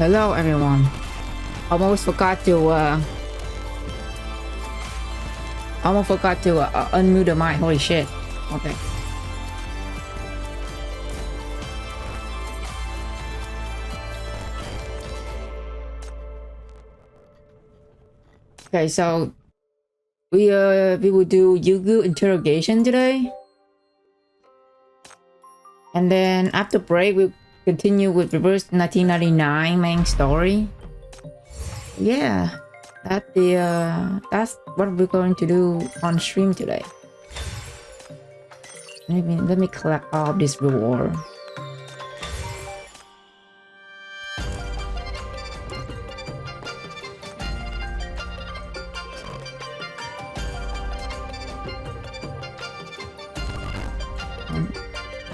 Hello everyone. Almost forgot to unmute the mic. Holy shit. Okay. Okay, so we will do Yugu interrogation today. And then after break we'll continue with reverse 1999 main story. Yeah, that's what we're going to do on stream today. Let me collect all this reward.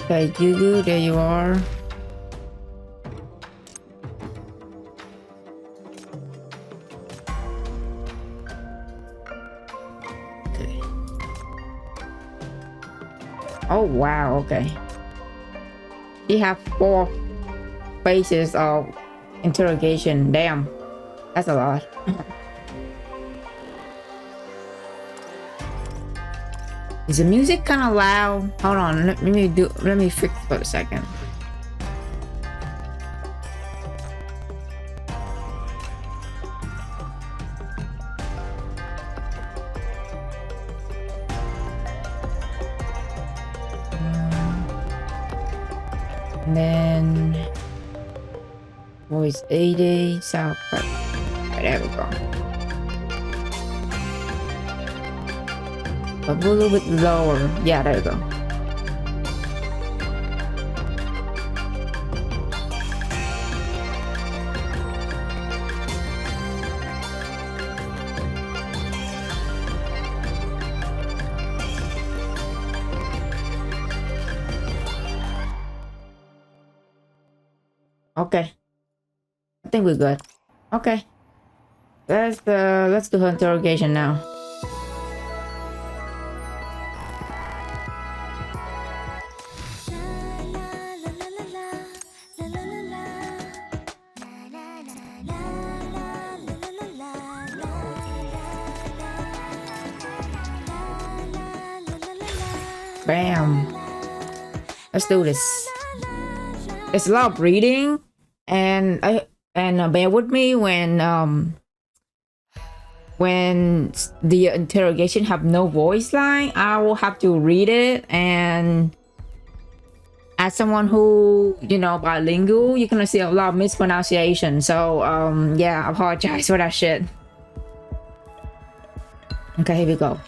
Okay, Yugu, there you are. Okay. Oh wow, okay. He have 4 phases of interrogation. Damn, that's a lot. Is the music kind of loud? Hold on, let me fix for a second. And then voice 80 south. There we go. A little bit lower. Yeah, there you go. Okay. I think we're good. Okay. Let's do her interrogation now. Bam. Let's do this. It's a lot of breathing, and bear with me when the interrogation have no voice line. I will have to read it, and as someone who, you know, bilingual, you're gonna see a lot of mispronunciation. So yeah, I apologize for that shit. Okay, here we go.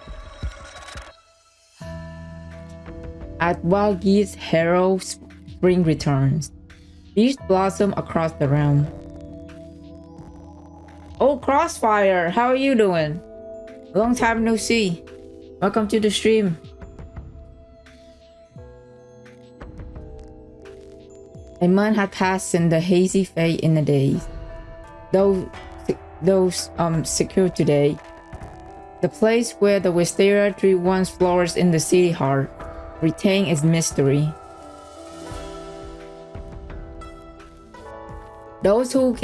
At Wild Geese Herald, spring returns. Leaves blossom across the realm. Oh, Crossfire, how are you doing? Long time no see. Welcome to the stream. A month had passed in the hazy fade in the days. Those secure today. The place where the wisteria tree once flourished in the city heart retain its mystery. Those who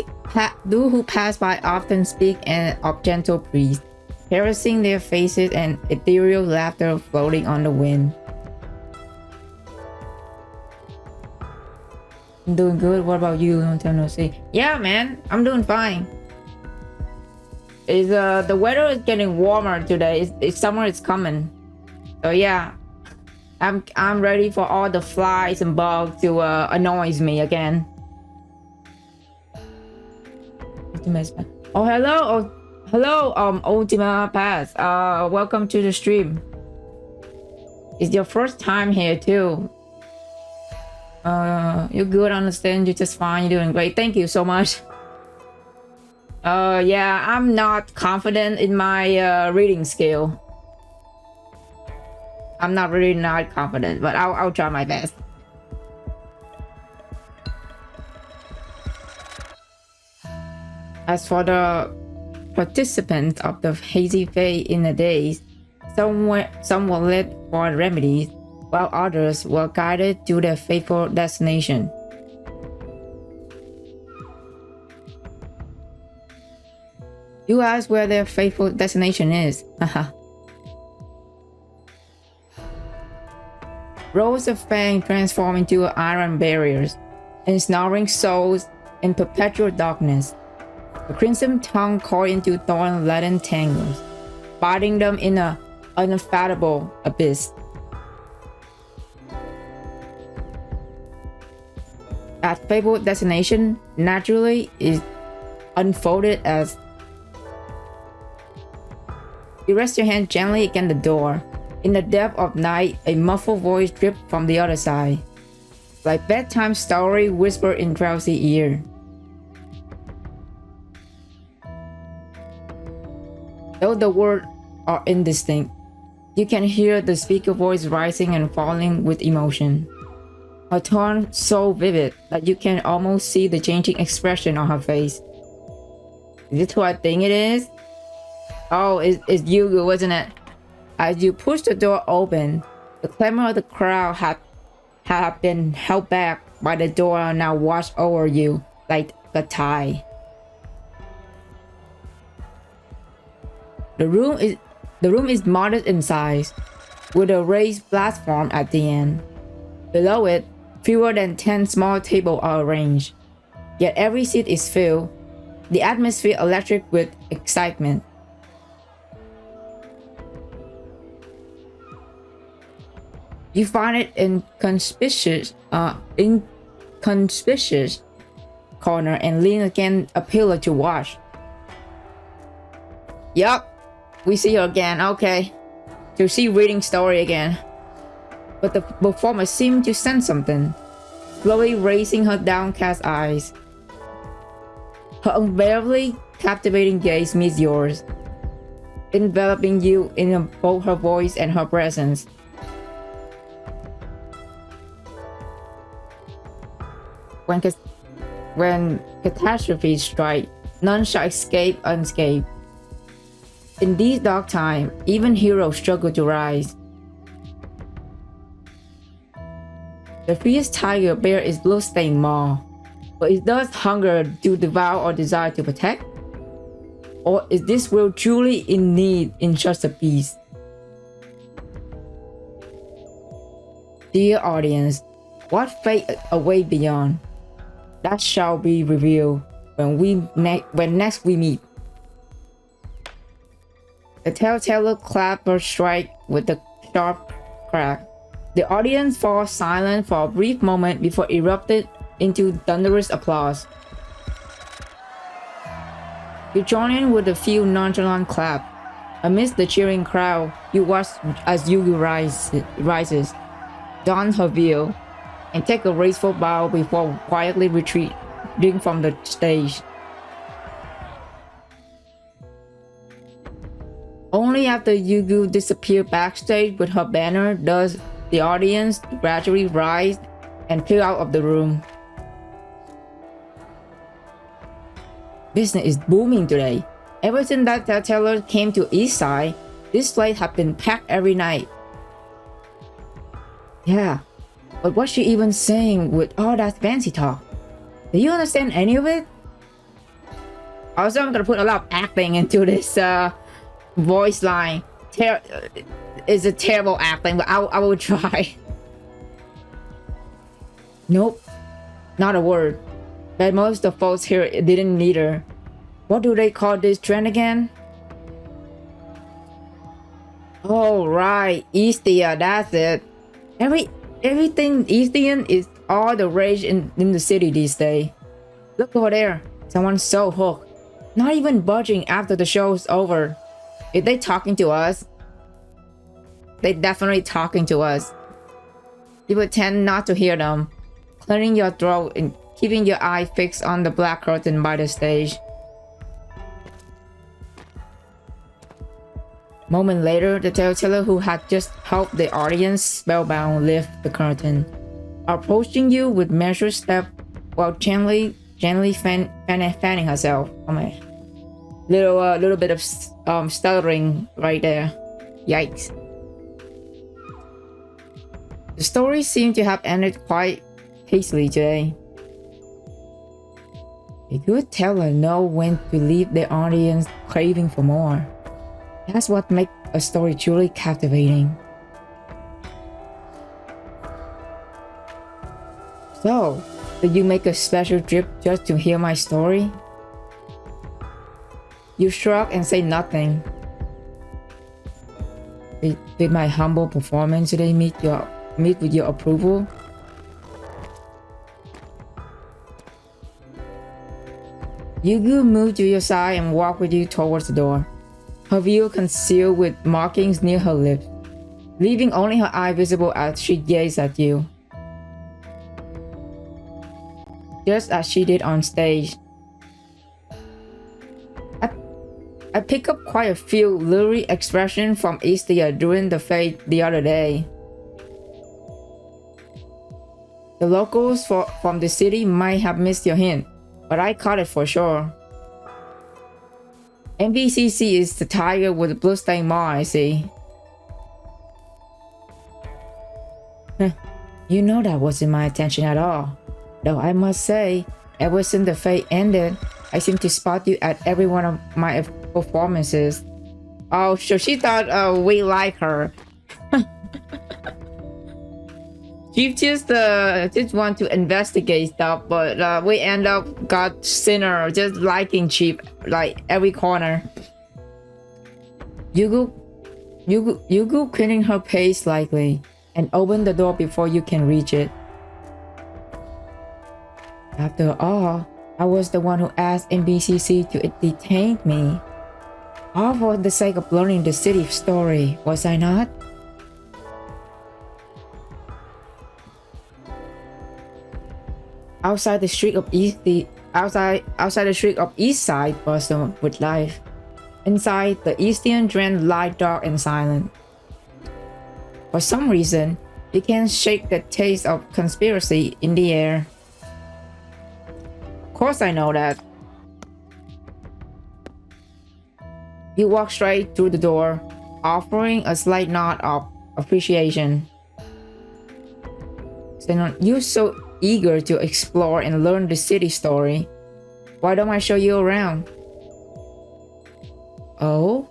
pass by often speak of gentle breeze, caressing their faces and ethereal laughter floating on the wind. I'm doing good. What about you? Long time no see. Yeah, man, I'm doing fine. The weather is getting warmer today. It's summer is coming. So yeah. I'm ready for all the flies and bugs to annoy me again. Oh hello, Ultima Pass. Welcome to the stream. It's your first time here too. You're good, understand, you're just fine, you're doing great. Thank you so much. Yeah, I'm not confident in my reading skill. I'm not confident, but I'll try my best. As for the participants of the hazy fade in the days, some were led for remedies, while others were guided to their fateful destination. You ask where their fateful destination is. Haha. Rows of fangs transform into iron barriers, and snarling souls in perpetual darkness. The crimson tongue coiled into thorn-laden tangles, biting them in an unfathomable abyss. That fabled destination naturally is unfolded as you rest your hand gently against the door. In the depth of night, a muffled voice dripped from the other side, like bedtime story whispered in drowsy ear. Though the words are indistinct, you can hear the speaker voice rising and falling with emotion. Her tone so vivid that you can almost see the changing expression on her face. Is it who I think it is? Oh, it's Yugu, wasn't it? As you push the door open, the clamor of the crowd had been held back by the door and now washed over you like a tide. The room is modest in size, with a raised platform at the end. Below it, fewer than 10 small tables are arranged, yet every seat is filled, the atmosphere electric with excitement. You find it inconspicuous corner and lean against a pillar to watch. Yup, we see her again, okay. So she reading story again. But the performer seemed to sense something, slowly raising her downcast eyes. Her unbearably captivating gaze meets yours, enveloping you in both her voice and her presence. When catastrophes strike, none shall escape unscathed. In these dark times, even heroes struggle to rise. The fierce tiger bear its blood-stained maw, but it does hunger to devour or desire to protect? Or is this world truly in need in just a peace? Dear audience, what fate awaits beyond? That shall be revealed when next we meet. The telltale clapper strike with a sharp crack. The audience falls silent for a brief moment before erupted into thunderous applause. You join in with a few nonchalant claps. Amidst the cheering crowd, you watch as Yugu rises, dons her veil, and take a graceful bow before quietly retreating from the stage. Only after Yugu disappears backstage with her banner does the audience gradually rise and clear out of the room. Business is booming today. Ever since that teller came to East Side, this place has been packed every night. Yeah, but what's she even saying with all that fancy talk? Do you understand any of it? Also, I'm gonna put a lot of acting into this voice line. It's a terrible acting, but I will try. Nope, not a word. But most of the folks here didn't either. What do they call this trend again? Oh right, Eastia, that's it. Everything Eastian is all the rage in the city these days. Look over there, someone's so hooked. Not even budging after the show's over. Is they talking to us? They definitely talking to us. You pretend not to hear them, clearing your throat and keeping your eye fixed on the black curtain by the stage. Moment later, the telltale who had just helped the audience spellbound lift the curtain, approaching you with measured step while gently fanning herself. Oh my, little bit of stuttering right there. Yikes. The story seemed to have ended quite hastily today. A good teller knows when to leave the audience craving for more. That's what makes a story truly captivating. So, did you make a special trip just to hear my story? You shrug and say nothing. Did my humble performance today meet with your approval? Yugu moved to your side and walked with you towards the door. Her view concealed with markings near her lips, leaving only her eye visible as she gazed at you. Just as she did on stage. I picked up quite a few leery expressions from Easter during the fete the other day. The locals from the city might have missed your hint, but I caught it for sure. MBCC is the tiger with the Bluesky maw, I see. You know that wasn't my intention at all. Though I must say, ever since the fete ended, I seem to spot you at every one of my performances. Oh, so she thought we like her. She just want to investigate stuff, but we end up got sinner just liking cheap like every corner. Yugu quitting her pace slightly and open the door before you can reach it. After all, I was the one who asked NBCC to detain me. All for the sake of learning the city story, was I not? Outside the street of East Side bustled with life. Inside, the Eastern Drend lie dark and silent. For some reason, you can't shake the taste of conspiracy in the air. Of course I know that. You walk straight through the door, offering a slight nod of appreciation. You're so eager to explore and learn the city story. Why don't I show you around? Oh?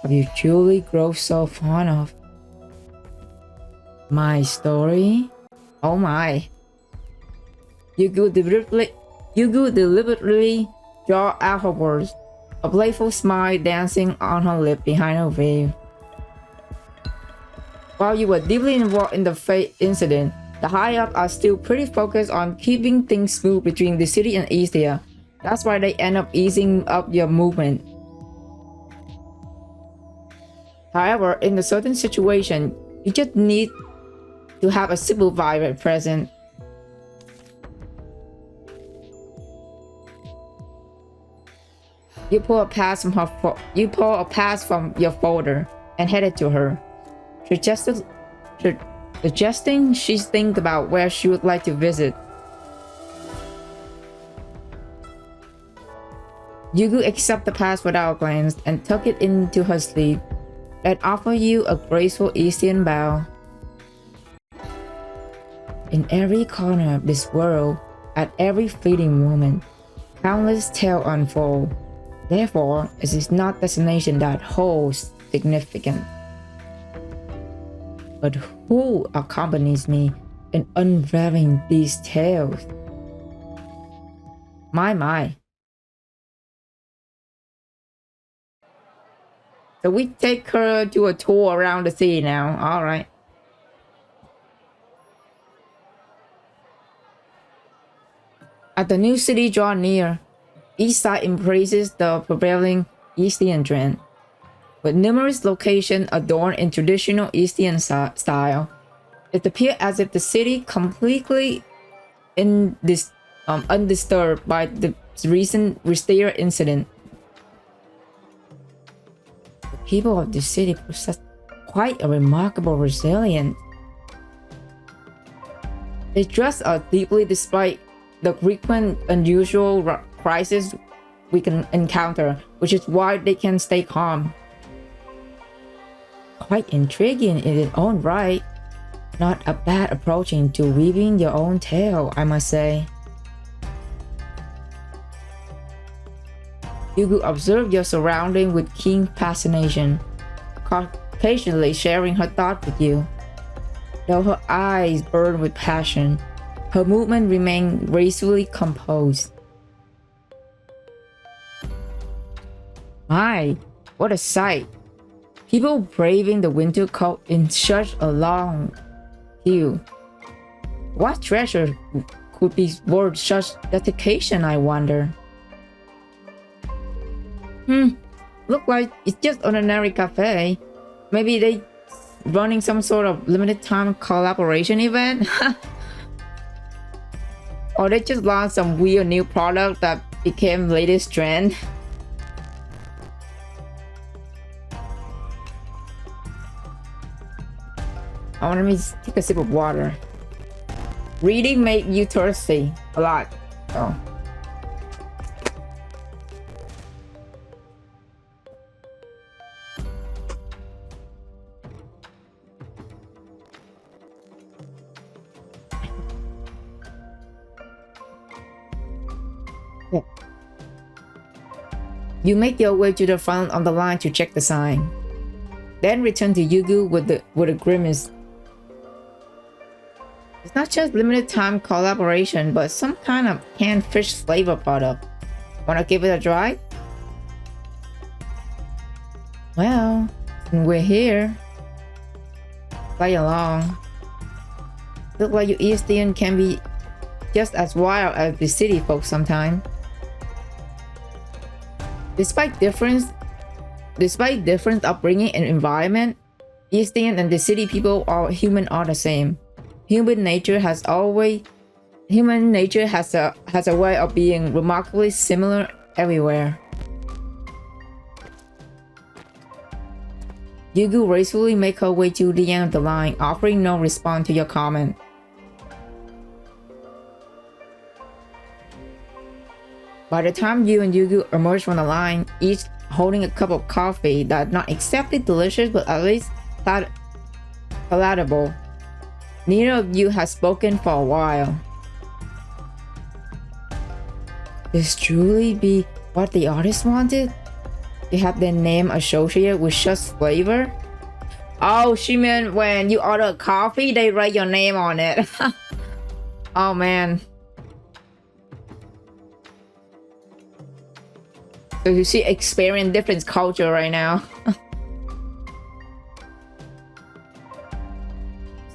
Have you truly grown so fond of my story? Oh my. Yugu deliberately draw out her words, a playful smile dancing on her lip behind her veil. While you were deeply involved in the fate incident, the high-ups are still pretty focused on keeping things smooth between the city and Eastia. That's why they end up easing up your movement. However, in a certain situation, you just need to have a supervisor present. You pull a pass from your folder and headed to her, suggesting she think about where she would like to visit. Yugu accepted the pass without a glance and tucked it into her sleeve, and offered you a graceful Eastern bow. In every corner of this world, at every fleeting moment, countless tales unfold. Therefore, it is not destination that holds significance, but who accompanies me in unraveling these tales. My. So we take her to a tour around the city now. All right. As the new city draws near, East Side embraces the prevailing Eastern trend, with numerous locations adorned in traditional Eastern style. It appears as if the city completely undisturbed by the recent Wisteria incident. The people of the city possess quite a remarkable resilience. They trust us deeply despite the frequent unusual crisis we can encounter, which is why they can stay calm. Quite intriguing in its own right. Not a bad approach to weaving your own tale, I must say. Yugu observed your surrounding with keen fascination, occasionally sharing her thought with you. Though her eyes burned with passion, her movement remained gracefully composed. My, what a sight! People braving the winter cold in such a long queue. What treasure could be worth such dedication, I wonder? Look like it's just ordinary cafe. Maybe they running some sort of limited time collaboration event? Or they just launched some weird new product that became latest trend? I want to take a sip of water. Reading make you thirsty a lot. Oh. You make your way to the front of the line to check the sign, then return to Yugu with a grimace. It's not just limited time collaboration, but some kind of canned fish flavor product. Wanna give it a try? Well, since we're here, play along. Look like you Eastian can be just as wild as the city folks sometimes. Despite different upbringing and environment, Eastian and the city people are the same. Human nature has a way of being remarkably similar everywhere. Yugu gracefully make her way to the end of the line, offering no response to your comment. By the time you and Yugu emerge from the line, each holding a cup of coffee that's not exactly delicious but at least palatable, neither of you has spoken for a while. This truly be what the artist wanted? To have their name associated with such flavor? Oh, she meant when you order a coffee, they write your name on it. Oh man. So you see, experience different culture right now.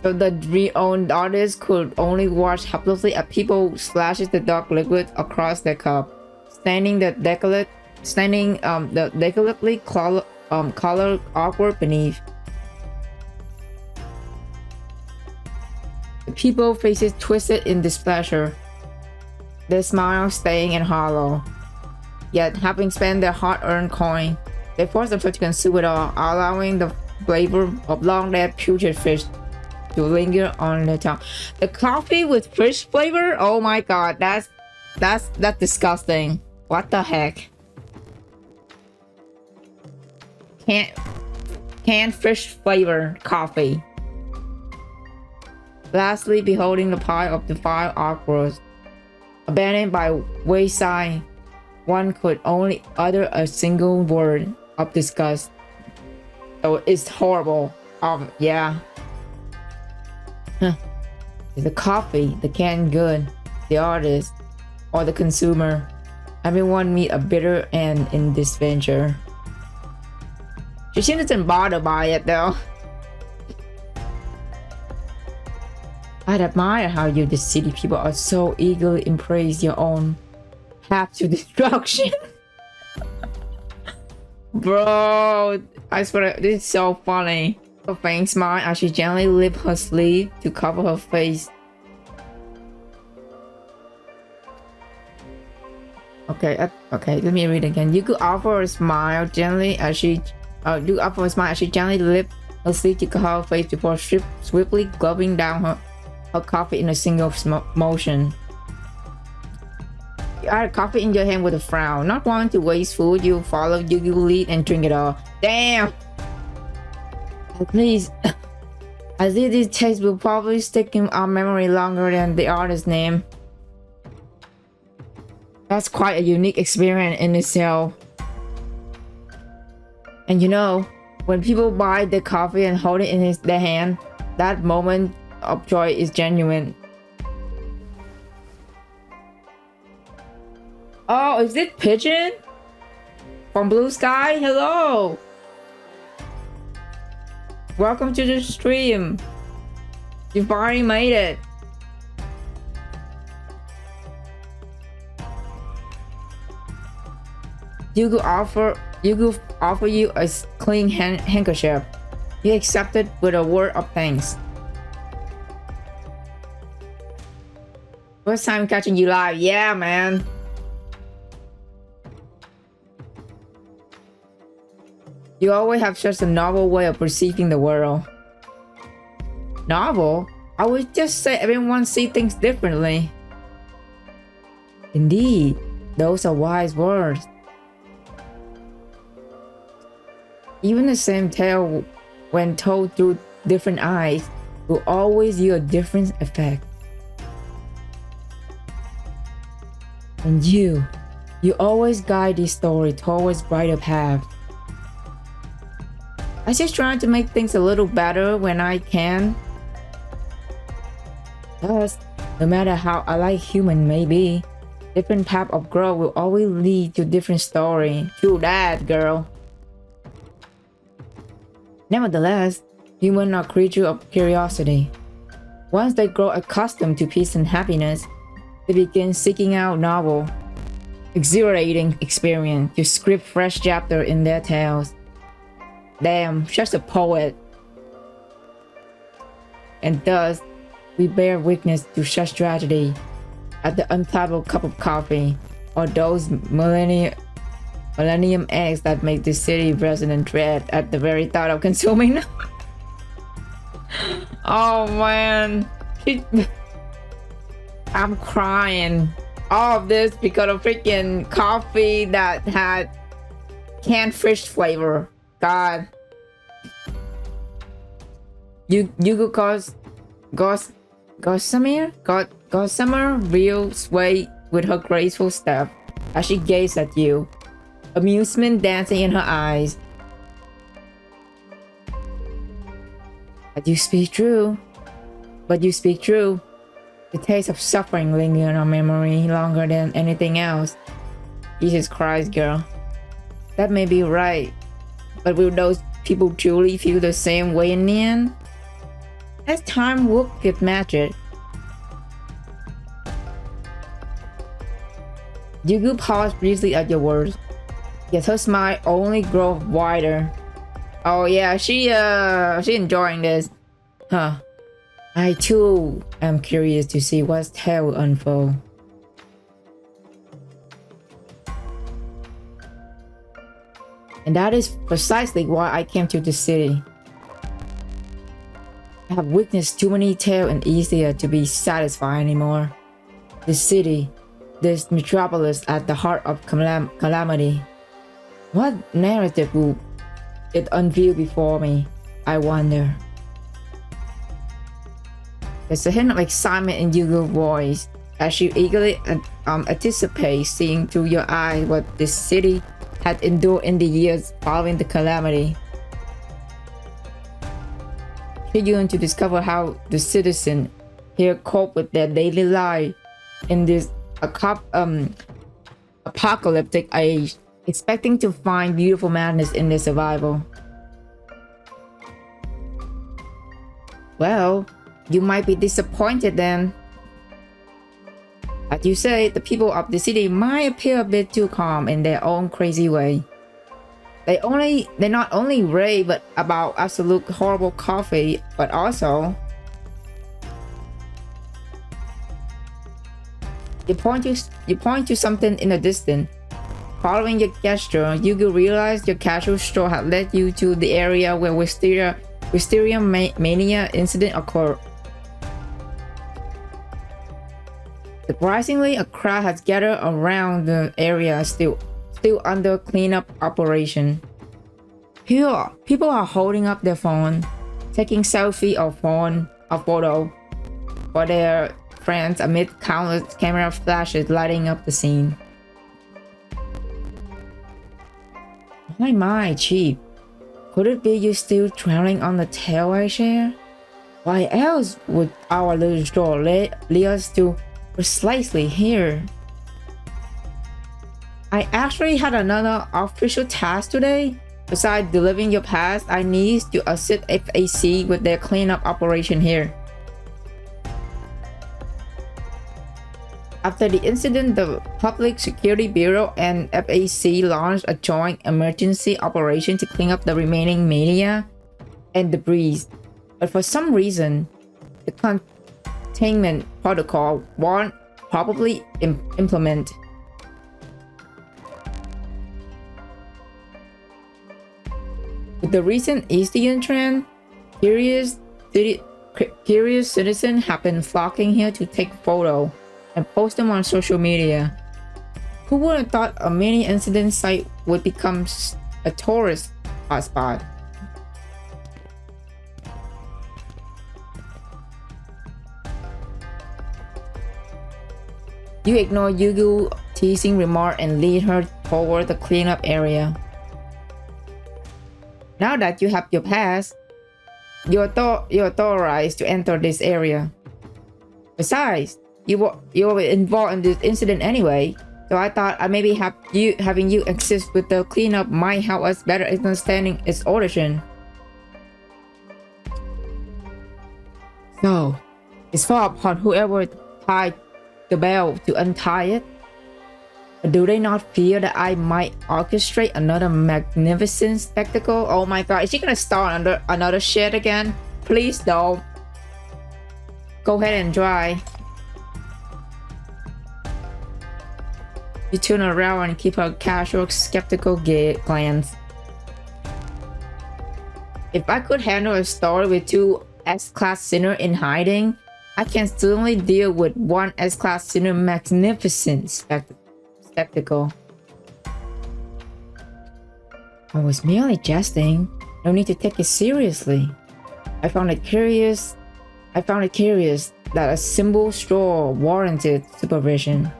So the re-owned artist could only watch helplessly as people splashes the dark liquid across their cup, standing the decorately colored awkward beneath. The people faces twisted in displeasure, their smiles staying in hollow. Yet, having spent their hard-earned coin, they force themselves to consume it all, allowing the flavor of long-dead putrid fish to linger on their tongue. The coffee with fish flavor? Oh my god, that's disgusting. What the heck? Canned fish flavor coffee. Lastly, beholding the pile of defiled awkward, abandoned by wayside, one could only utter a single word of disgust. Oh, it's horrible. Yeah. Huh. Is the coffee, the canned good, the artist, or the consumer? Everyone meet a bitter end in this venture. She isn't bothered by it though. I'd admire how you, the city people, are so eagerly embrace your own path to destruction. Bro, I swear, this is so funny. Her faint smile as she gently lifts her sleeve to cover her face. Okay, let me read again. You could offer a smile gently as she gently lifts her sleeve to cover her face before swiftly gulping down her coffee in a single motion. You add coffee in your hand with a frown. Not wanting to waste food, you follow Yugu's lead and drink it all. Damn! Please, I think this taste will probably stick in our memory longer than the artist's name. That's quite a unique experience in itself. And you know, when people buy the coffee and hold it in their hand, that moment of joy is genuine. Oh, is it Pigeon? From Bluesky? Hello! Welcome to the stream. You finally made it. Yugu offer you a clean handkerchief. You accept it with a word of thanks. First time catching you live. Yeah, man. You always have such a novel way of perceiving the world. Novel? I would just say everyone sees things differently. Indeed, those are wise words. Even the same tale, when told through different eyes, will always yield a different effect. And you always guide this story towards brighter paths. I just try to make things a little better when I can. Thus, no matter how alike human may be, different path of growth will always lead to different story. True that, girl. Nevertheless, humans are creatures of curiosity. Once they grow accustomed to peace and happiness, they begin seeking out novel, exhilarating experience to script fresh chapter in their tales. Damn, such a poet. And thus, we bear witness to such tragedy at the untappable cup of coffee, or those millennium eggs that make the city resident dread at the very thought of consuming them. Oh man, I'm crying. All of this because of freaking coffee that had canned fish flavor. God. Yugu Gossamer real sway with her graceful step as she gazed at you, amusement dancing in her eyes. But you speak true. The taste of suffering lingers in our memory longer than anything else. Jesus Christ, girl. That may be right. But will those people truly feel the same way in the end? As time will get magic. Yugu paused briefly at your words, yet her smile only grew wider. Oh yeah, she enjoying this. Huh. I too am curious to see what tale will unfold. And that is precisely why I came to the city. I have witnessed too many tales and easier to be satisfied anymore. This city, this metropolis at the heart of calamity. What narrative will it unveil before me, I wonder. There's a hint of excitement in Yugu's voice as she eagerly anticipates seeing through your eyes what this city had endured in the years following the calamity. Eager to discover how the citizens here cope with their daily life in this apocalyptic age, expecting to find beautiful madness in their survival. Well, you might be disappointed then. As you say, the people of the city might appear a bit too calm in their own crazy way. They not only rave about absolute horrible coffee, but also you point to something in the distance. Following your gesture, Yugu realized your casual stroll had led you to the area where Wisteria Mania incident occurred. Surprisingly, a crowd has gathered around the area still under cleanup operation. People are holding up their phone, taking selfie or photo for their friends amid countless camera flashes lighting up the scene. My, cheap. Could it be you still traveling on the tailway chair? Why else would our little store lead us to precisely here? I actually had another official task today. Besides delivering your pass, I need to assist FAC with their cleanup operation here. After the incident, the Public Security Bureau and FAC launched a joint emergency operation to clean up the remaining media and debris. But for some reason, the containment protocol won't probably implement. With the recent Eastern trend, curious citizens have been flocking here to take photos and post them on social media. Who would have thought a mini incident site would become a tourist hotspot? You ignore Yugu teasing remark and lead her toward the cleanup area. Now that you have your pass, you're authorized to enter this area. Besides, you were involved in this incident anyway, so I thought maybe having you assist with the cleanup might help us better understanding its origin. So, it's fall upon whoever tied the bell to untie it. But do they not fear that I might orchestrate another magnificent spectacle? Oh my god, is she gonna start another shit again? Please don't. Go ahead and try. You turn around and keep a casual, skeptical glance. If I could handle a story with two S-class sinners in hiding, I can certainly deal with one S-class sinner magnificent spectacle. I was merely jesting. No need to take it seriously. I found it curious that a simple straw warranted supervision.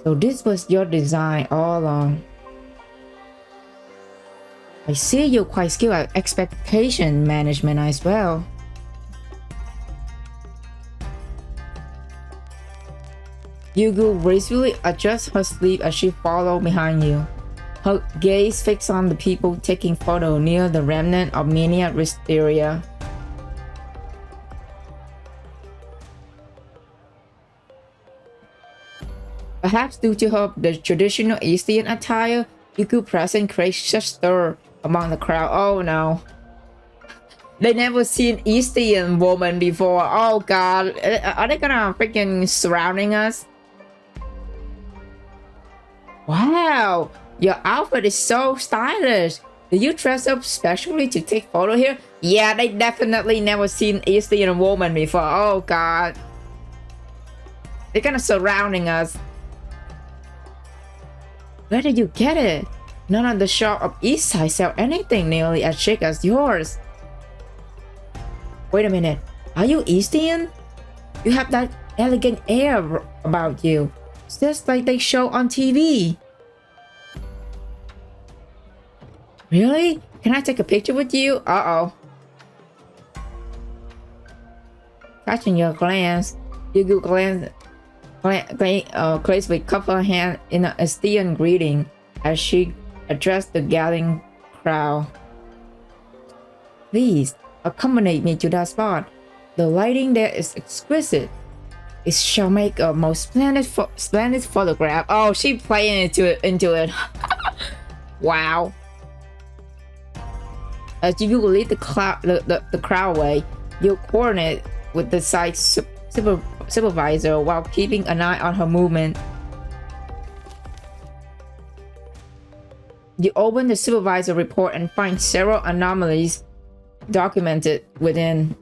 So this was your design all along. I see you're quite skilled at expectation management as well. Yugu gracefully adjusts her sleeve as she follows behind you. Her gaze fixed on the people taking photos near the remnant of mania wisteria. Perhaps due to the traditional Eastern attire, Yugu present creates such stir among the crowd. Oh no. They never seen Eastern woman before. Oh god. Are they gonna freaking surrounding us? Wow, your outfit is so stylish. Did you dress up specially to take photo here? Yeah, they definitely never seen Eastern woman before. Oh god. They're kind of surrounding us. Where did you get it? None of the shop of East Side sell anything nearly as chic as yours. Wait a minute, are you Eastern? You have that elegant air about you. It's just like they show on TV. Really? Can I take a picture with you? Uh-oh. Catching your glance, Yugu gracefully cupped her hand in an Eastern greeting as she addressed the gathering crowd. Please, accompany me to that spot. The lighting there is exquisite. It shall make a most splendid photograph. Oh, she playing into it. Wow. As you lead the crowd away, you coordinate with the site supervisor while keeping an eye on her movement. You open the supervisor report and find several anomalies documented within.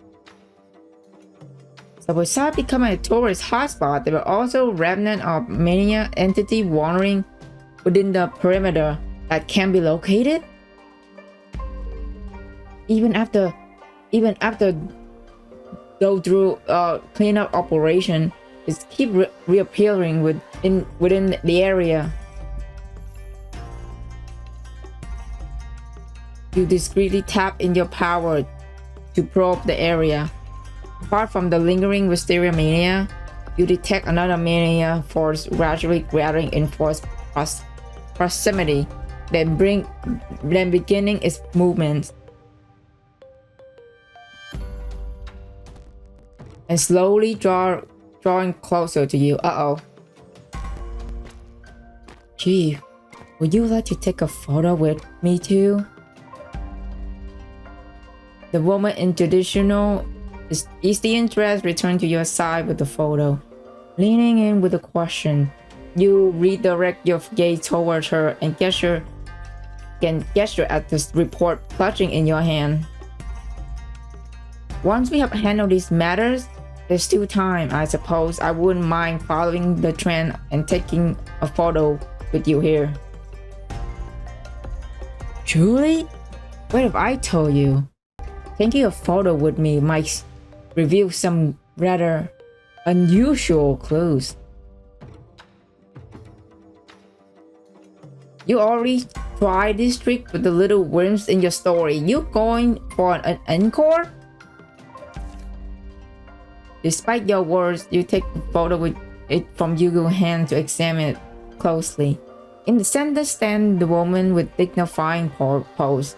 So besides becoming a tourist hotspot, there were also remnants of mania entity wandering within the perimeter that can be located. Even after go through cleanup operation, it keep reappearing within the area. You discreetly tap in your power to probe the area. Apart from the lingering wisteria mania, you detect another mania force gradually gathering in force proximity, then beginning its movements and slowly drawing closer to you. Uh-oh. Chief, would you like to take a photo with me too? The woman in traditional Eastern dress returned to your side with the photo. Leaning in with a question, you redirect your gaze towards her and gesture at the report clutching in your hand. Once we have handled these matters, there's still time. I suppose I wouldn't mind following the trend and taking a photo with you here. Truly? What if I told you? Taking a photo with me might reveal some rather unusual clues. You already tried this trick with the little worms in your story. You going for an encore? Despite your words, you take a photo with it from Yugu's hand to examine it closely. In the center stands the woman with dignifying pose,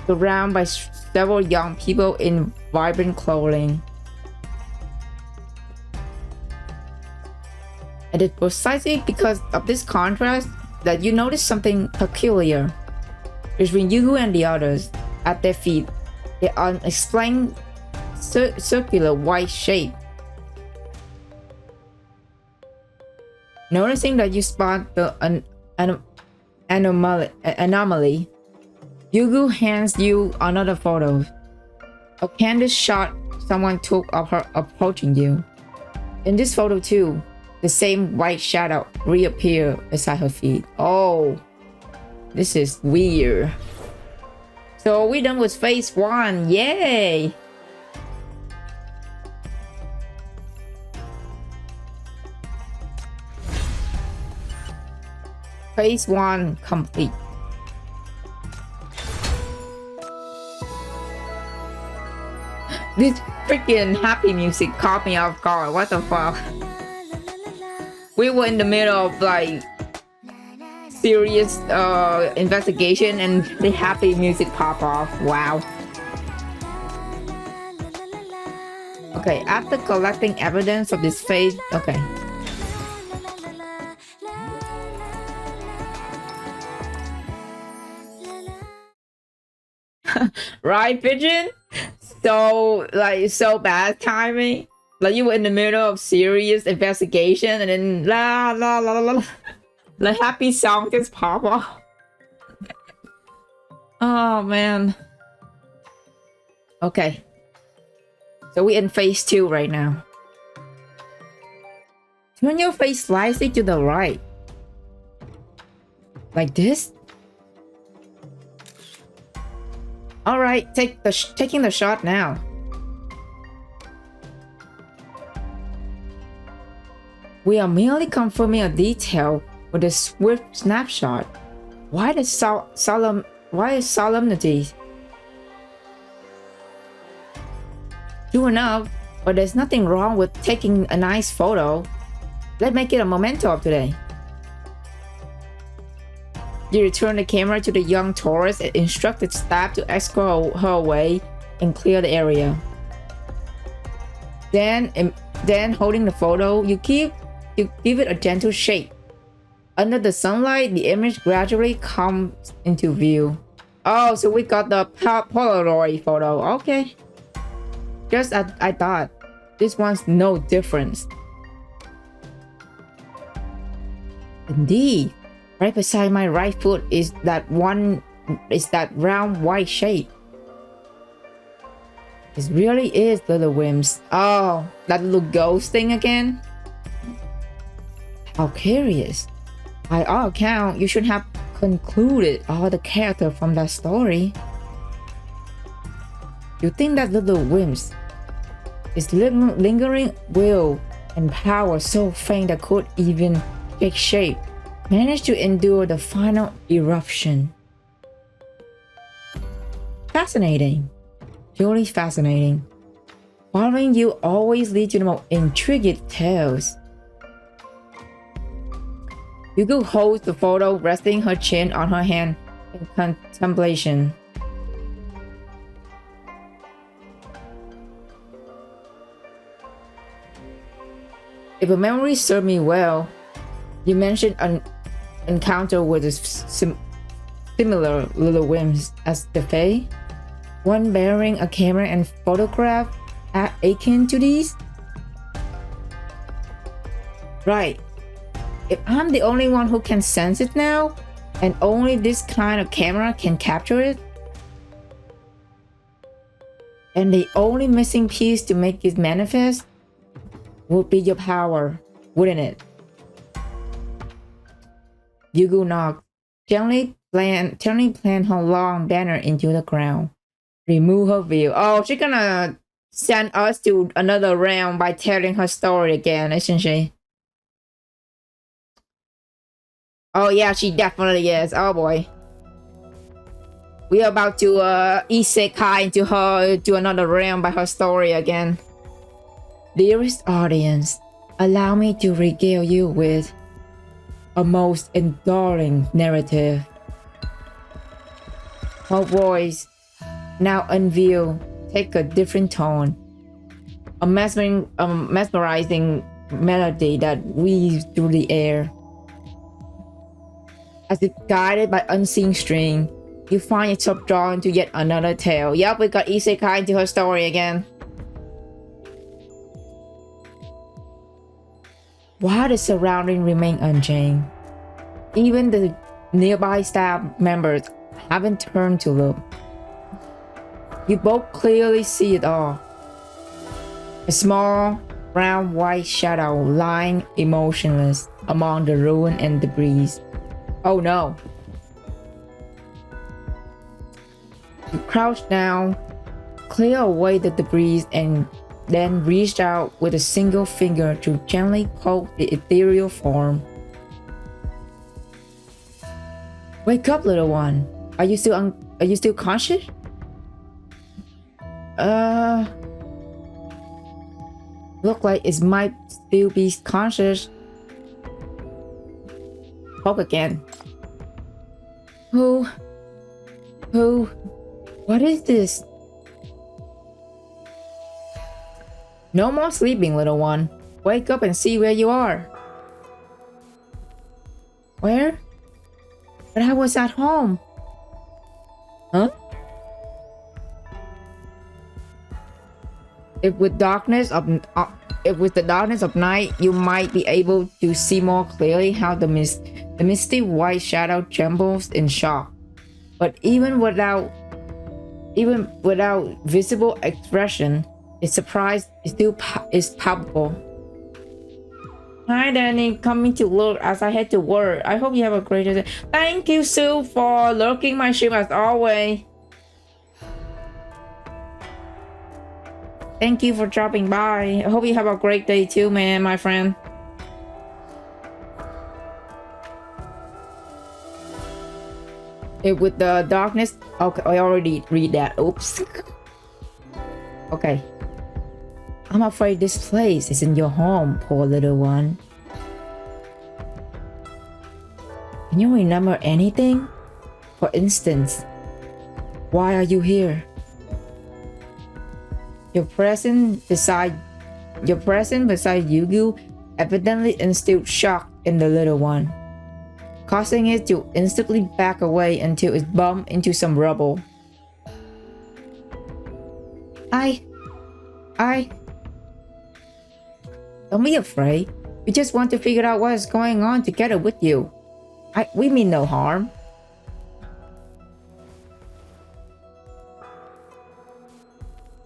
surrounded by several young people in vibrant clothing. And it's precisely because of this contrast that you notice something peculiar between Yugu and the others. At their feet, the unexplained circular white shape. Noticing that you spot the anomaly, Yugu hands you another photo. A candid shot someone took of her approaching you. In this photo too, the same white shadow reappeared beside her feet. Oh, this is weird. So we're done with phase 1. Yay! Phase 1 complete. This freaking happy music caught me off guard. What the fuck? We were in the middle of like serious investigation and the happy music pop off. Wow. Okay, after collecting evidence of this phase, okay. Right, Pigeon? So bad timing. Like you were in the middle of serious investigation and then la la la la la. The happy song just pop off. Oh man. Okay. So we're in phase 2 right now. Turn your face slightly to the right. Like this? Alright, taking the shot now. We are merely confirming a detail with a swift snapshot. Why the solemnity? True enough, but there's nothing wrong with taking a nice photo. Let's make it a memento of today. You return the camera to the young tourist and instructed staff to escort her away and clear the area. Then holding the photo, you give it a gentle shake. Under the sunlight, the image gradually comes into view. Oh, so we got the Polaroid photo. Okay. Just as I thought. This one's no difference. Indeed. Right beside my right foot is that round white shape. It really is little whims. Oh, that little ghost thing again? How curious. By all account, you should have concluded all the character from that story. You think that little whims is lingering will and power so faint that could even take shape, managed to endure the final eruption. Fascinating. Truly fascinating. Following you always leads to the most intriguing tales. Yugu holds the photo, resting her chin on her hand in contemplation. If a memory serves me well, you mentioned an encounter with a similar little whims as the Fae, one bearing a camera and photograph akin to these? Right. If I'm the only one who can sense it now, and only this kind of camera can capture it, and the only missing piece to make it manifest would be your power, wouldn't it? Yugu knocked, gently plant her long banner into the ground. Remove her veil. Oh, she's gonna send us to another realm by telling her story again, isn't she? Oh yeah, she definitely is. Oh boy. We are about to isekai into her to another realm by her story again. Dearest audience, allow me to regale you with a most enduring narrative. Her voice, now unveiled, take a different tone. A mesmerizing melody that weaves through the air. As if guided by unseen string, you find yourself drawn to yet another tale. Yep, we got isekai into her story again. While the surroundings remain unchanged, even the nearby staff members haven't turned to look. You both clearly see it all. A small, round white shadow lying emotionless among the ruin and debris. Oh no. You crouch down, clear away the debris, and then reached out with a single finger to gently poke the ethereal form. Wake up, little one. Are you still conscious? Look like it might still be conscious. Poke again. Who? What is this? No more sleeping, little one. Wake up and see where you are. Where? But I was at home. Huh? If with the darkness of night, you might be able to see more clearly how the misty white shadow trembles in shock. But even without visible expression, its surprise is palpable. Hi Danny, coming to look as I head to work. I hope you have a great day. Thank you, Sue, for lurking my stream as always. Thank you for dropping by. I hope you have a great day too, man, my friend. With the darkness. Okay, I already read that. Oops. Okay. I'm afraid this place isn't your home, poor little one. Can you remember anything? For instance, why are you here? Your presence beside Yugu evidently instilled shock in the little one, causing it to instantly back away until it bumped into some rubble. Don't be afraid. We just want to figure out what is going on together with you. We mean no harm.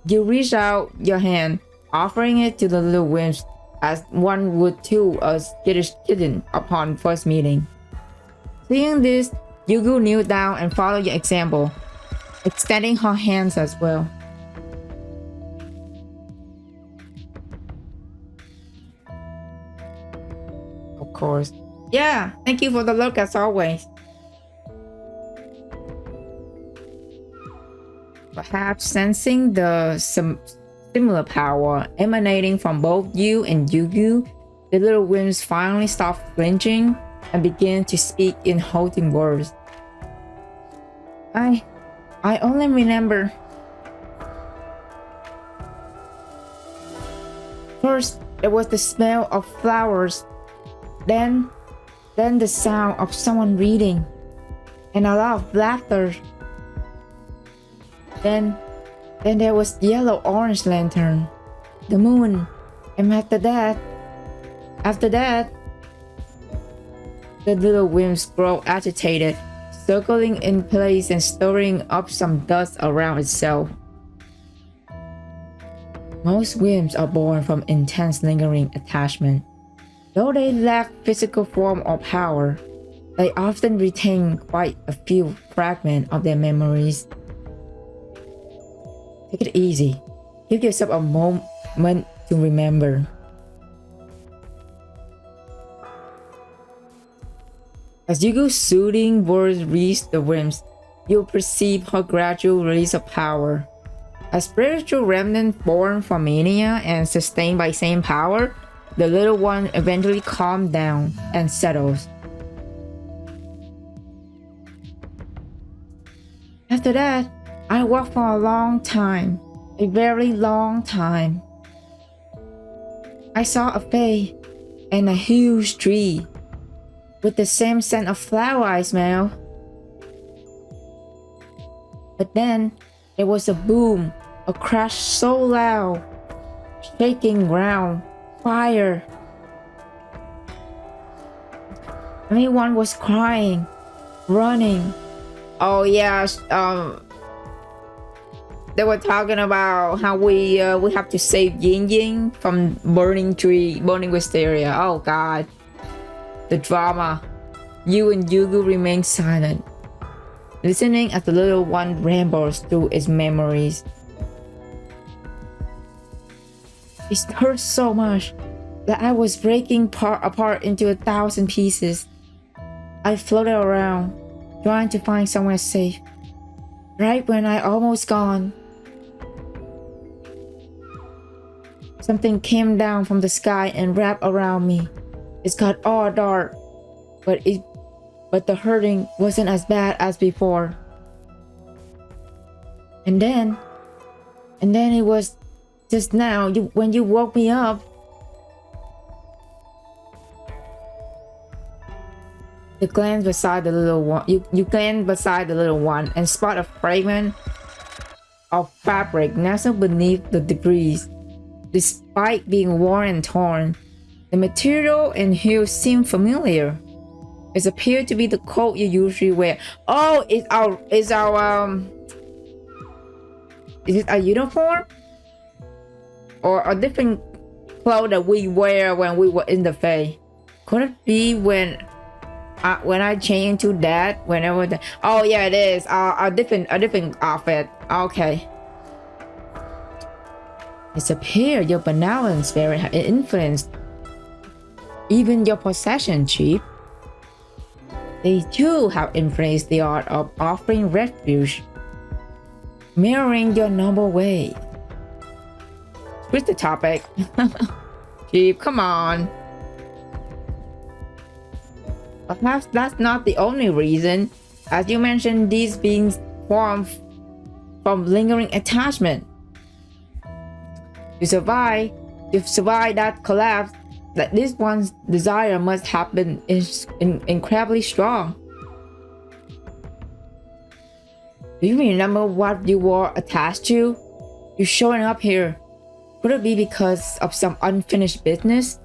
You reach out your hand, offering it to the little wimps as one would to a skittish kitten upon first meeting. Seeing this, Yugu kneeled down and followed your example, extending her hands as well. Of course. Yeah, thank you for the look as always. Perhaps sensing the similar power emanating from both you and Yugu, the little winds finally stop flinching and begin to speak in halting words. I only remember. First, there was the smell of flowers, then the sound of someone reading, and a lot of laughter. Then there was the yellow-orange lantern, the moon, and after that, the little winds grow agitated, circling in place and stirring up some dust around itself. Most whims are born from intense lingering attachment. Though they lack physical form or power, they often retain quite a few fragments of their memories. Take it easy. Give yourself a moment to remember. As Yugu's soothing words reach the whims, you'll perceive her gradual release of power. A spiritual remnant born from mania and sustained by same power, the little one eventually calms down and settles. After that, I walked for a long time, a very long time. I saw a fae and a huge tree with the same scent of flower I smell. But then there was a boom, a crash so loud, shaking ground, fire. Everyone was crying, running. Oh yeah, they were talking about how we have to save Yin Yin from burning wisteria. Oh god, the drama. You and Yugu remain silent, listening as the little one rambles through its memories. It hurt so much that I was breaking apart into 1,000 pieces. I floated around, trying to find somewhere safe. Right when I almost gone, something came down from the sky and wrapped around me. It got all dark, but the hurting wasn't as bad as before. And then it was just now, when you woke me up. You glance beside the little one. You glance beside the little one and spot a fragment of fabric nestled beneath the debris. Despite being worn and torn, the material and hue seem familiar. It appeared to be the coat you usually wear. Oh, is it a uniform? Or a different clothes that we wear when we were in the Fae? Could it be when I change into that? Oh yeah, it is a different outfit. Okay. It's appeared your benevolent spirit had influenced even your possession, Chief. They too have influenced the art of offering refuge, mirroring your noble way. Switch the topic. Chief, come on. Perhaps that's not the only reason. As you mentioned, these beings form from lingering attachment. To survive that collapse, that this one's desire must have been incredibly strong. Do you remember what you were attached to? You showing up here. Could it be because of some unfinished business?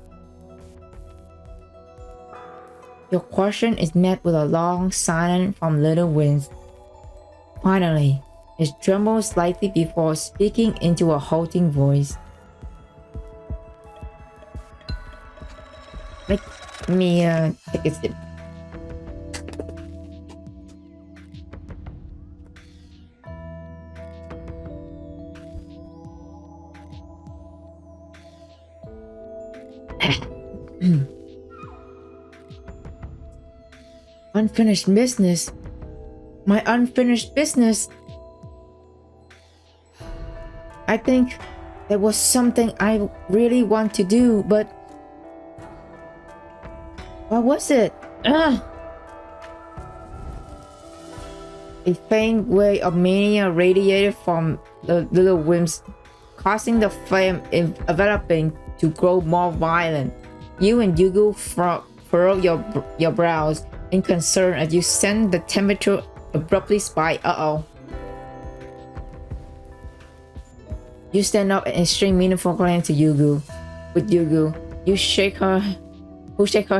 Your question is met with a long silence from Little Winds. Finally, it trembles slightly before speaking into a halting voice. Let me take a sip. Unfinished business. My unfinished business. I think there was something I really want to do, but what was it? Ugh. A faint wave of mania radiated from the little wimps, causing the flame enveloping to grow more violent. You and Yugu furrow your brows in concern as you send the temperature abruptly spike. Uh-oh. You stand up and exchange meaningful glance to Yugu. With Yugu, you shake her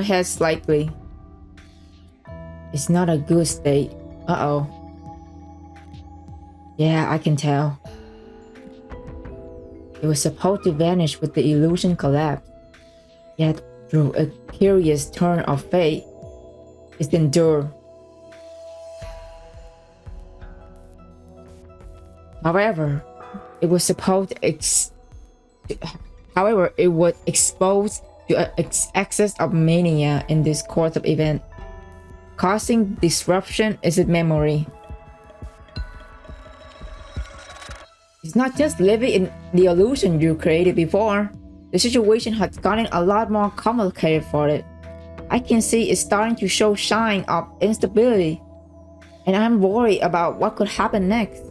head slightly. It's not a good state. Uh-oh. Yeah, I can tell. It was supposed to vanish with the illusion collapse. Yet, through a curious turn of fate, it endured. However, it was exposed to an excess of mania in this course of event, causing disruption in its memory. It's not just living in the illusion you created before. The situation has gotten a lot more complicated for it. I can see it's starting to show signs of instability, and I'm worried about what could happen next.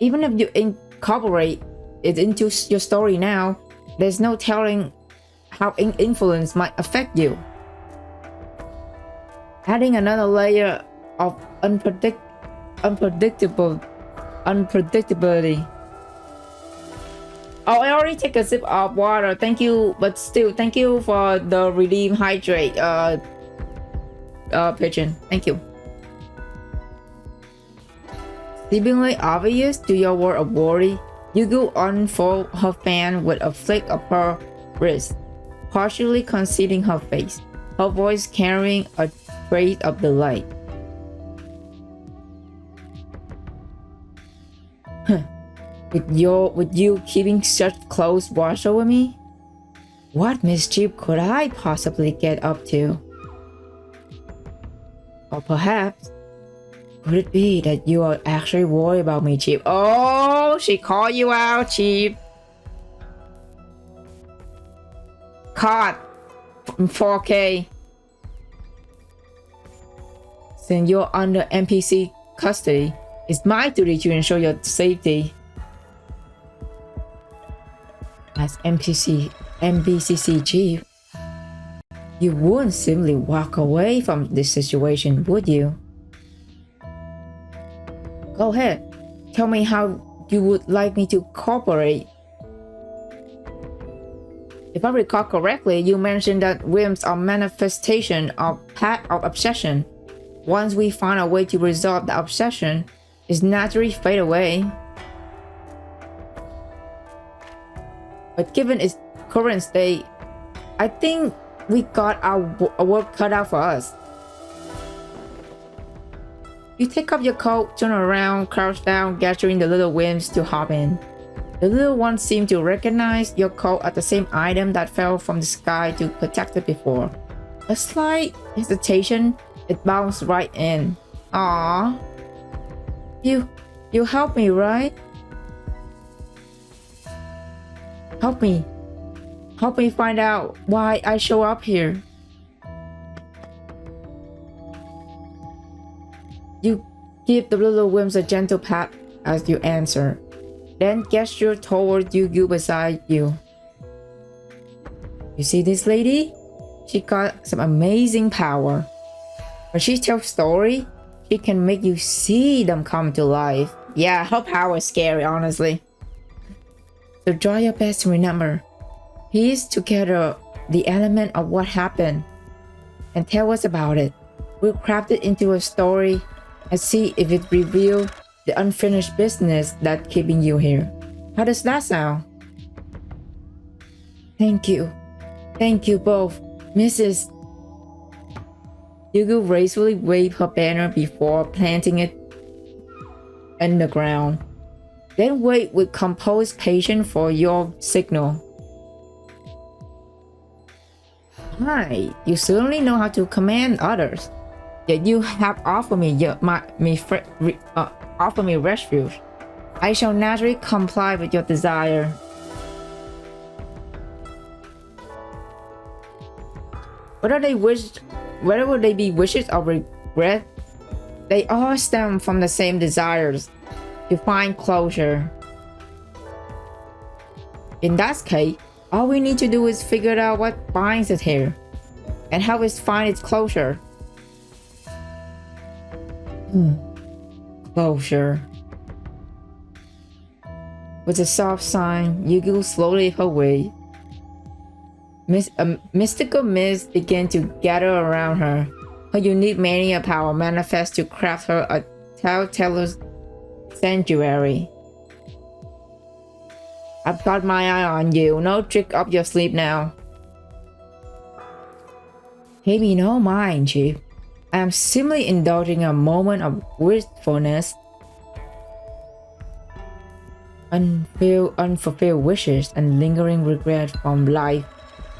Even if you incorporate it into your story now, there's no telling how influence might affect you. Adding another layer of unpredictability. Oh, I already take a sip of water. Thank you, but still, thank you for the redeem hydrate pigeon. Thank you. Seemingly obvious to your word of worry, Yugu unfold her fan with a flick of her wrist, partially concealing her face, her voice carrying a trace of delight. With you keeping such close watch over me? What mischief could I possibly get up to? Or perhaps, could it be that you are actually worried about me, Chief? Oh, she called you out, Chief. Caught in 4K. Since you're under NPC custody, it's my duty to ensure your safety. As NPCC chief, you wouldn't simply walk away from this situation, would you? Go ahead, tell me how you would like me to cooperate. If I recall correctly, you mentioned that whims are manifestation of obsession. Once we find a way to resolve the obsession, it naturally fade away. But given its current state, I think we got our work cut out for us. You take up your coat, turn around, crouch down, gathering the little whims to hop in. The little ones seem to recognize your coat as the same item that fell from the sky to protect it before. A slight hesitation, it bounced right in. Aww. You help me, right? Help me find out why I show up here. You give the little whims a gentle pat as you answer, then gesture toward Yugu beside you. You see this lady? She got some amazing power. When she tells story, she can make you see them come to life. Yeah, her power is scary, honestly. So try your best to remember. Piece together the element of what happened and tell us about it. We'll craft it into a story and see if it reveals the unfinished business that's keeping you here. How does that sound? Thank you. Thank you both, Mrs. Yugu gracefully waved her banner before planting it in the ground. Then wait with composed patience for your signal. Hi, you certainly know how to command others. Yet you have offered me offer me refuge. I shall naturally comply with your desire. Whether they be wishes or regret, they all stem from the same desires to find closure. In that case, all we need to do is figure out what binds it here and help us find its closure. Closure. With a soft sigh, Yugu slowly her way. A mystical mist began to gather around her. Her unique mania power manifests to craft her a telltale sanctuary. I've got my eye on you. No trick up your sleeve now. Pay me no mind, Chief. I am simply indulging a moment of wistfulness. Unfulfilled wishes and lingering regret from life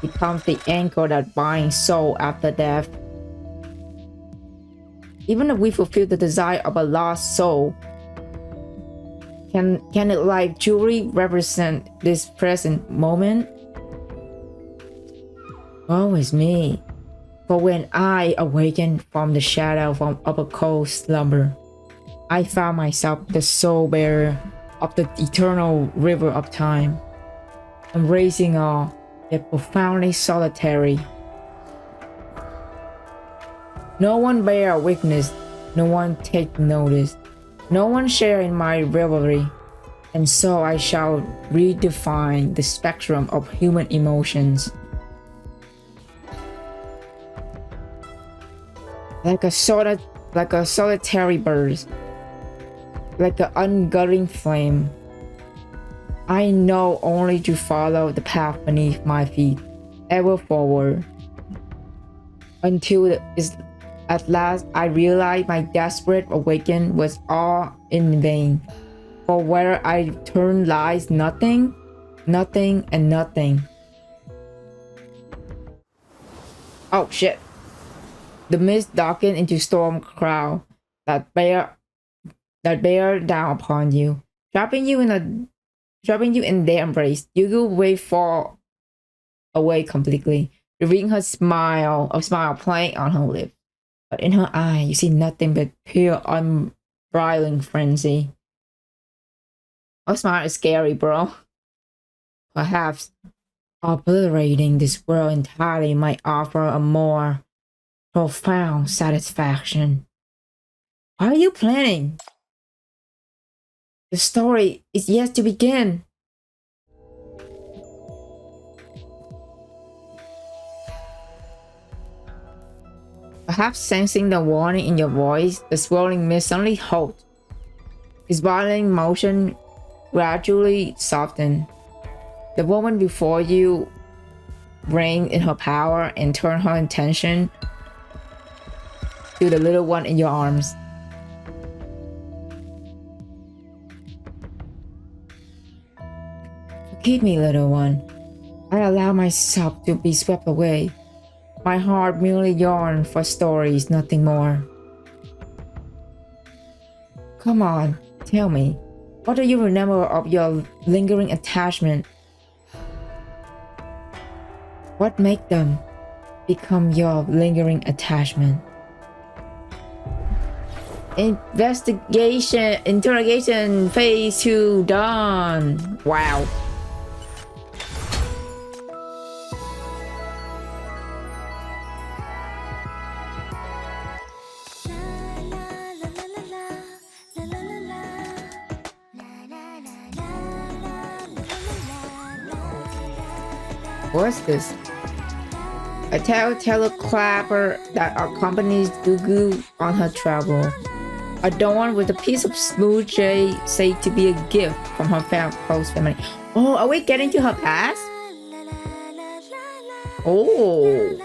becomes the anchor that binds soul after death. Even if we fulfill the desire of a lost soul, can it like jewelry represent this present moment? Woe is me, for when I awakened from the shadow of a cold slumber, I found myself the soul bearer of the eternal river of time, embracing all, yet profoundly solitary. No one bear witness, no one take notice, no one share in my revelry, and so I shall redefine the spectrum of human emotions. Like a solitary bird, like an unguarding flame, I know only to follow the path beneath my feet, ever forward, until at last I realized my desperate awakening was all in vain. For where I turned lies nothing, nothing, and nothing. Oh shit! The mist darkened into storm cloud that bear down upon you, dropping you in their embrace. Yugu waved fall away completely, revealing a smile playing on her lips. But in her eye, you see nothing but pure, unbridling frenzy. Her smile is scary, bro. Perhaps obliterating this world entirely might offer a more profound satisfaction. What are you planning? The story is yet to begin. Perhaps sensing the warning in your voice, the swirling mist suddenly halted. His violent motion gradually softened. The woman before you reigned in her power and turned her attention to the little one in your arms. Forgive me, little one. I allow myself to be swept away. My heart merely yearns for stories, nothing more. Come on, tell me, what do you remember of your lingering attachment? What make them become your lingering attachment? Interrogation phase 2 done. Wow. What's this? A telltale clapper that accompanies Yugu on her travel. Adorned with a piece of smooth jade said to be a gift from her close family. Oh, are we getting to her past? Oh.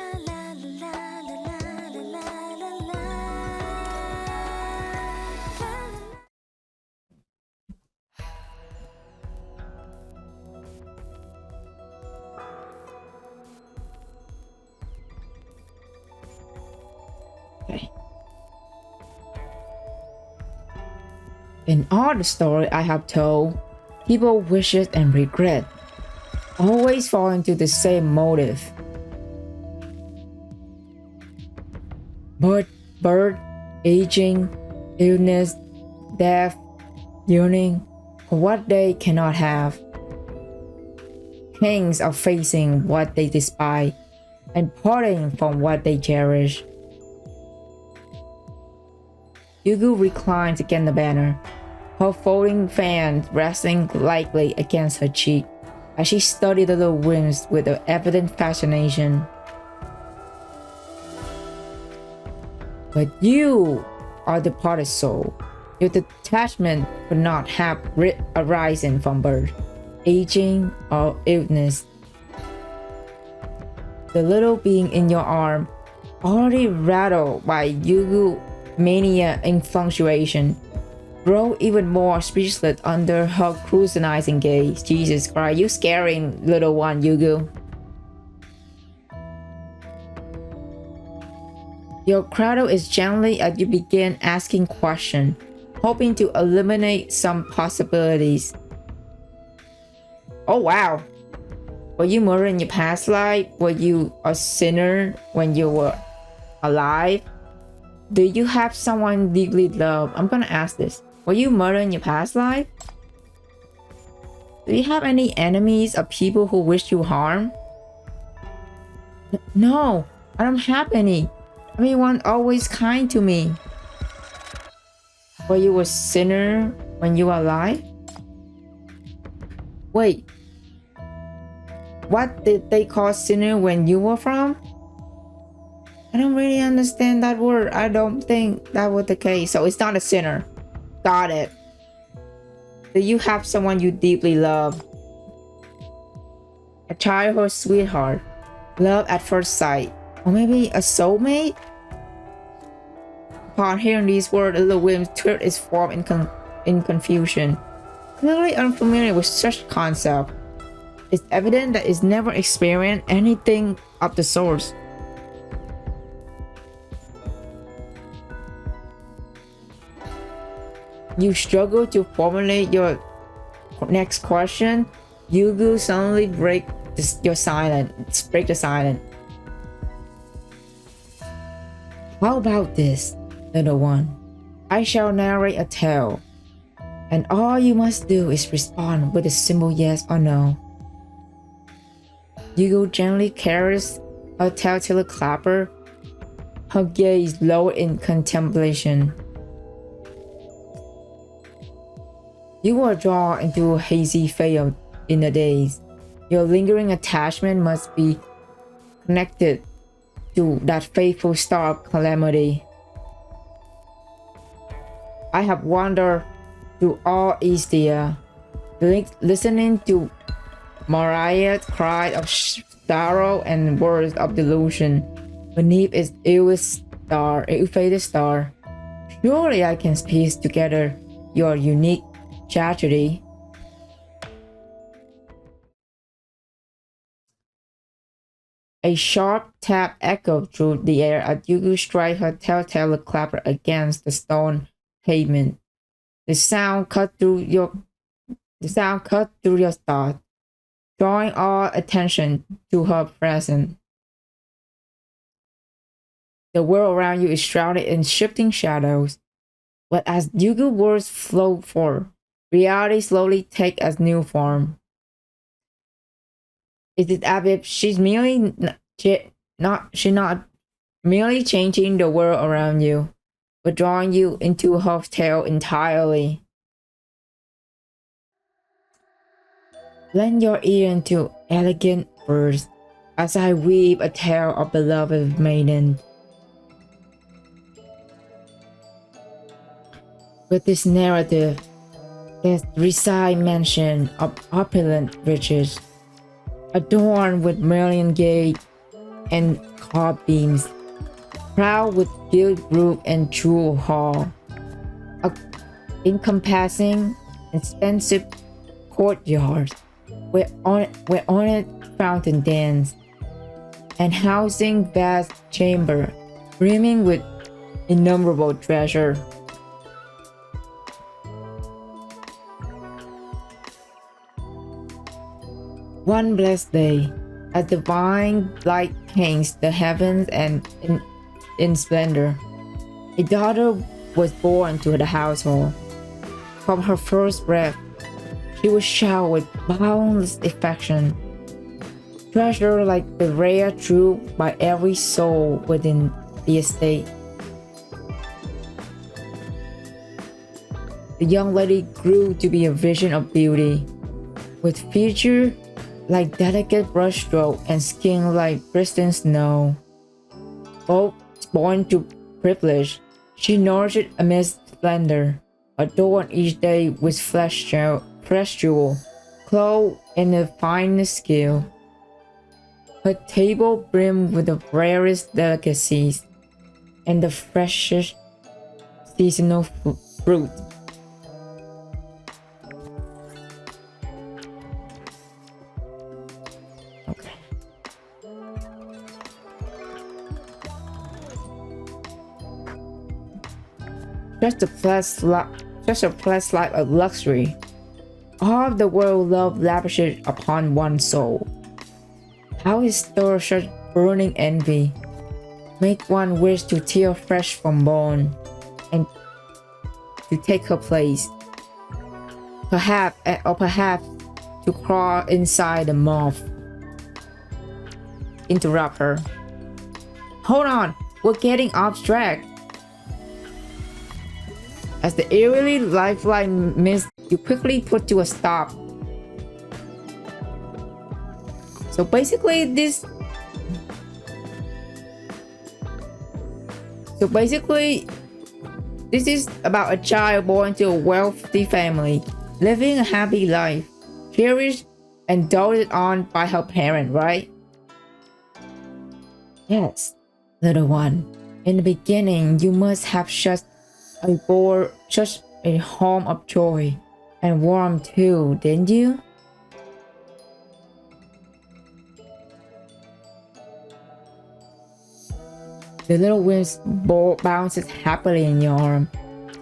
In all the story I have told, people wishes and regret always fall into the same motive. Birth, aging, illness, death, yearning for what they cannot have. Kings are facing what they despise and parting from what they cherish. Yugu reclines against the banner, her folding fan resting lightly against her cheek as she studied the little winds with an evident fascination. But you are the departed soul. Your detachment could not have arisen from birth, aging, or illness. The little being in your arm, already rattled by Yugu mania and fluctuation, grow even more speechless under her scrutinizing gaze. Jesus Christ, you scaring little one, Yugu. Your cradle is gently as you begin asking questions, hoping to eliminate some possibilities. Oh wow! Were you murdered in your past life? Were you a sinner when you were alive? Do you have someone deeply loved? I'm gonna ask this. Were you murdered in your past life? Do you have any enemies or people who wish you harm? No, I don't have any. Everyone always kind to me. Were you a sinner when you were alive? Wait. What did they call sinner when you were from? I don't really understand that word. I don't think that was the case. So it's not a sinner. Got it. Do you have someone you deeply love? A childhood sweetheart. Love at first sight. Or maybe a soulmate? Upon hearing these words, the little William twisted its form in confusion. Clearly unfamiliar with such concept. It's evident that it's never experienced anything of the sort. You struggle to formulate your next question. Yugu suddenly break the silence. How about this, little one? I shall narrate a tale, and all you must do is respond with a simple yes or no. Yugu gently carries her telltale clapper, her gaze lowered in contemplation. You were drawn into a hazy veil in the days. Your lingering attachment must be connected to that faithful star of calamity. I have wandered through all Eastia, listening to Mariah's cry of sorrow and words of delusion beneath its ill-fated star. Surely I can piece together your unique tragedy. A sharp tap echoed through the air as Yugu struck her telltale clapper against the stone pavement. The sound cut through your thought, drawing all attention to her presence. The world around you is shrouded in shifting shadows, but as Yugu's words flow forth, reality slowly takes a new form. Is it as if she's not merely changing the world around you, but drawing you into her tale entirely? Lend your ear into elegant verse as I weave a tale of beloved maiden. With this narrative, there's reside mention of opulent riches, adorned with million gate and carved beams, proud with gilt roof and jewel hall, encompassing expensive courtyards where ornate fountain dance, and housing vast chamber brimming with innumerable treasure. One blessed day, as divine light paints the heavens and in splendor, a daughter was born to the household. From her first breath, she was showered with boundless affection, treasured like the rare jewel by every soul within the estate. The young lady grew to be a vision of beauty, with features like delicate brushstroke and skin like pristine snow. Both born to privilege, she nourished amidst splendor, adorned each day with fresh jewel, clothed in the finest skill. Her table brimmed with the rarest delicacies and the freshest seasonal fruit. Okay. Just a blessed life of luxury. All of the world love lavishes upon one soul. How it stirs such burning envy, make one wish to tear flesh from bone, and to take her place. Perhaps to crawl inside the moth. Interrupt her. Hold on, we're getting off track. As the eerily lifeline mist, you quickly put to a stop. So basically this is about a child born to a wealthy family, living a happy life, cherished and doted on by her parent, right? Yes, little one. In the beginning, you must have such a home of joy and warmth too, didn't you? The little wimp bounces happily in your arm,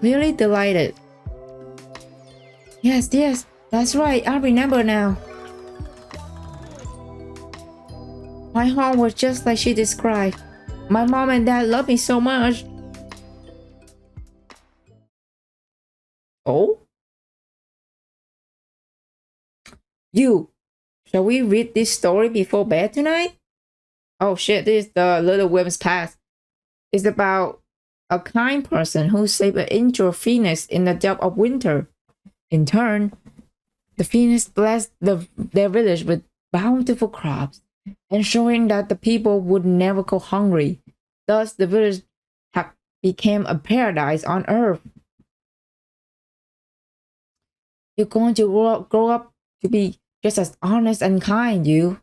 clearly delighted. Yes, that's right, I remember now. My home was just like she described. My mom and dad love me so much. Oh? Shall we read this story before bed tonight? Oh shit, this is the little wimp's past. It's about a kind person who saved an injured phoenix in the depth of winter. In turn, the phoenix blessed their village with bountiful crops, ensuring that the people would never go hungry. Thus, the village became a paradise on earth. You're going to grow up to be just as honest and kind, you.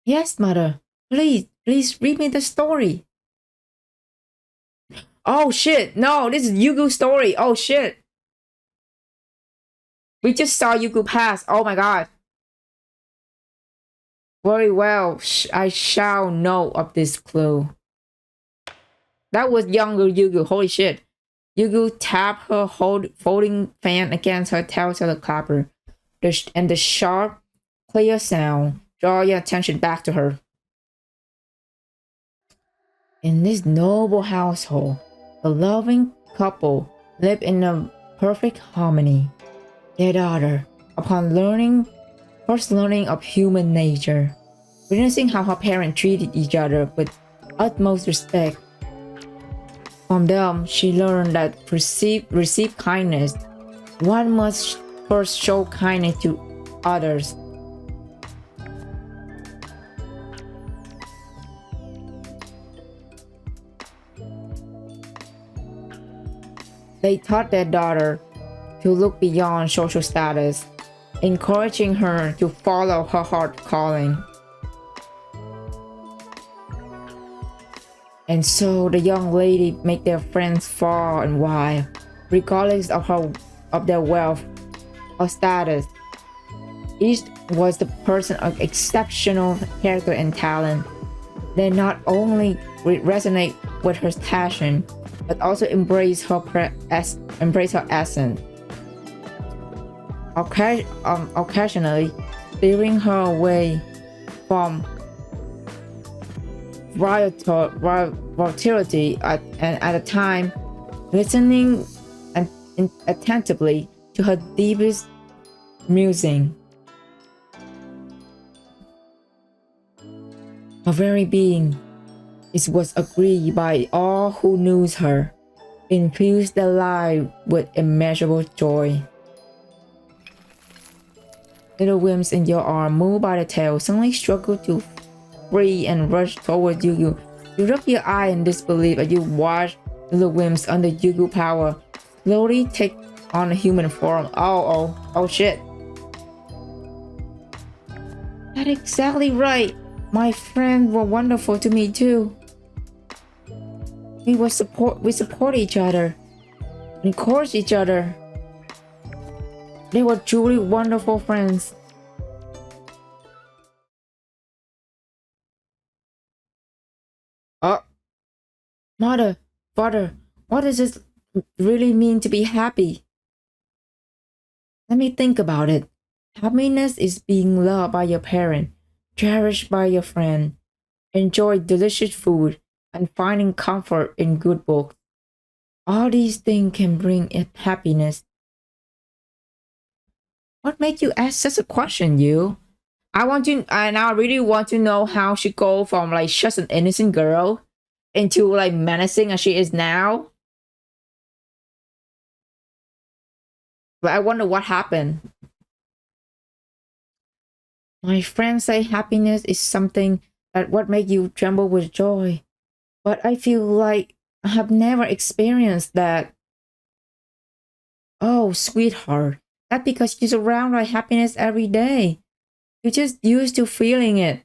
Yes, mother. Please read me the story. Oh shit, no, this is Yugu's story. Oh shit. We just saw Yugu pass. Oh my god. Very well, I shall know of this clue. That was younger Yugu, holy shit. Yugu tapped her folding fan against her telltale clapper, and the sharp, clear sound drew your attention back to her. In this noble household, the loving couple lived in a perfect harmony. Their daughter, upon first learning of human nature, witnessing how her parents treated each other with utmost respect. From them, she learned that to receive kindness, one must first show kindness to others. They taught their daughter to look beyond social status, encouraging her to follow her heart calling. And so the young lady made their friends far and wide, regardless of their wealth or status. Each was the person of exceptional character and talent. They not only resonate with her passion, but also embrace her essence. Occasionally, steering her away from volatility at a time, listening attentively to her deepest musing. Her very being, it was agreed by all who knew her, infused their life with immeasurable joy. Little Wims in your arm, moved by the tail, suddenly struggled to free and rushed towards Yugu. You rub your eye in disbelief as you watch Little Wims under Yugu power slowly take on a human form. Oh shit. That's exactly right. My friends were wonderful to me too. We support each other, encourage each other. They were truly wonderful friends. Oh, mother, father, what does this really mean to be happy? Let me think about it. Happiness is being loved by your parent, cherished by your friend, enjoy delicious food, and finding comfort in good books. All these things can bring happiness. What made you ask such a question, you? I really want to know how she go from like just an innocent girl into like menacing as she is now. But I wonder what happened. My friends say happiness is something that what makes you tremble with joy. But I feel like I have never experienced that. Oh, sweetheart. That's because you're surrounded by happiness every day. You're just used to feeling it.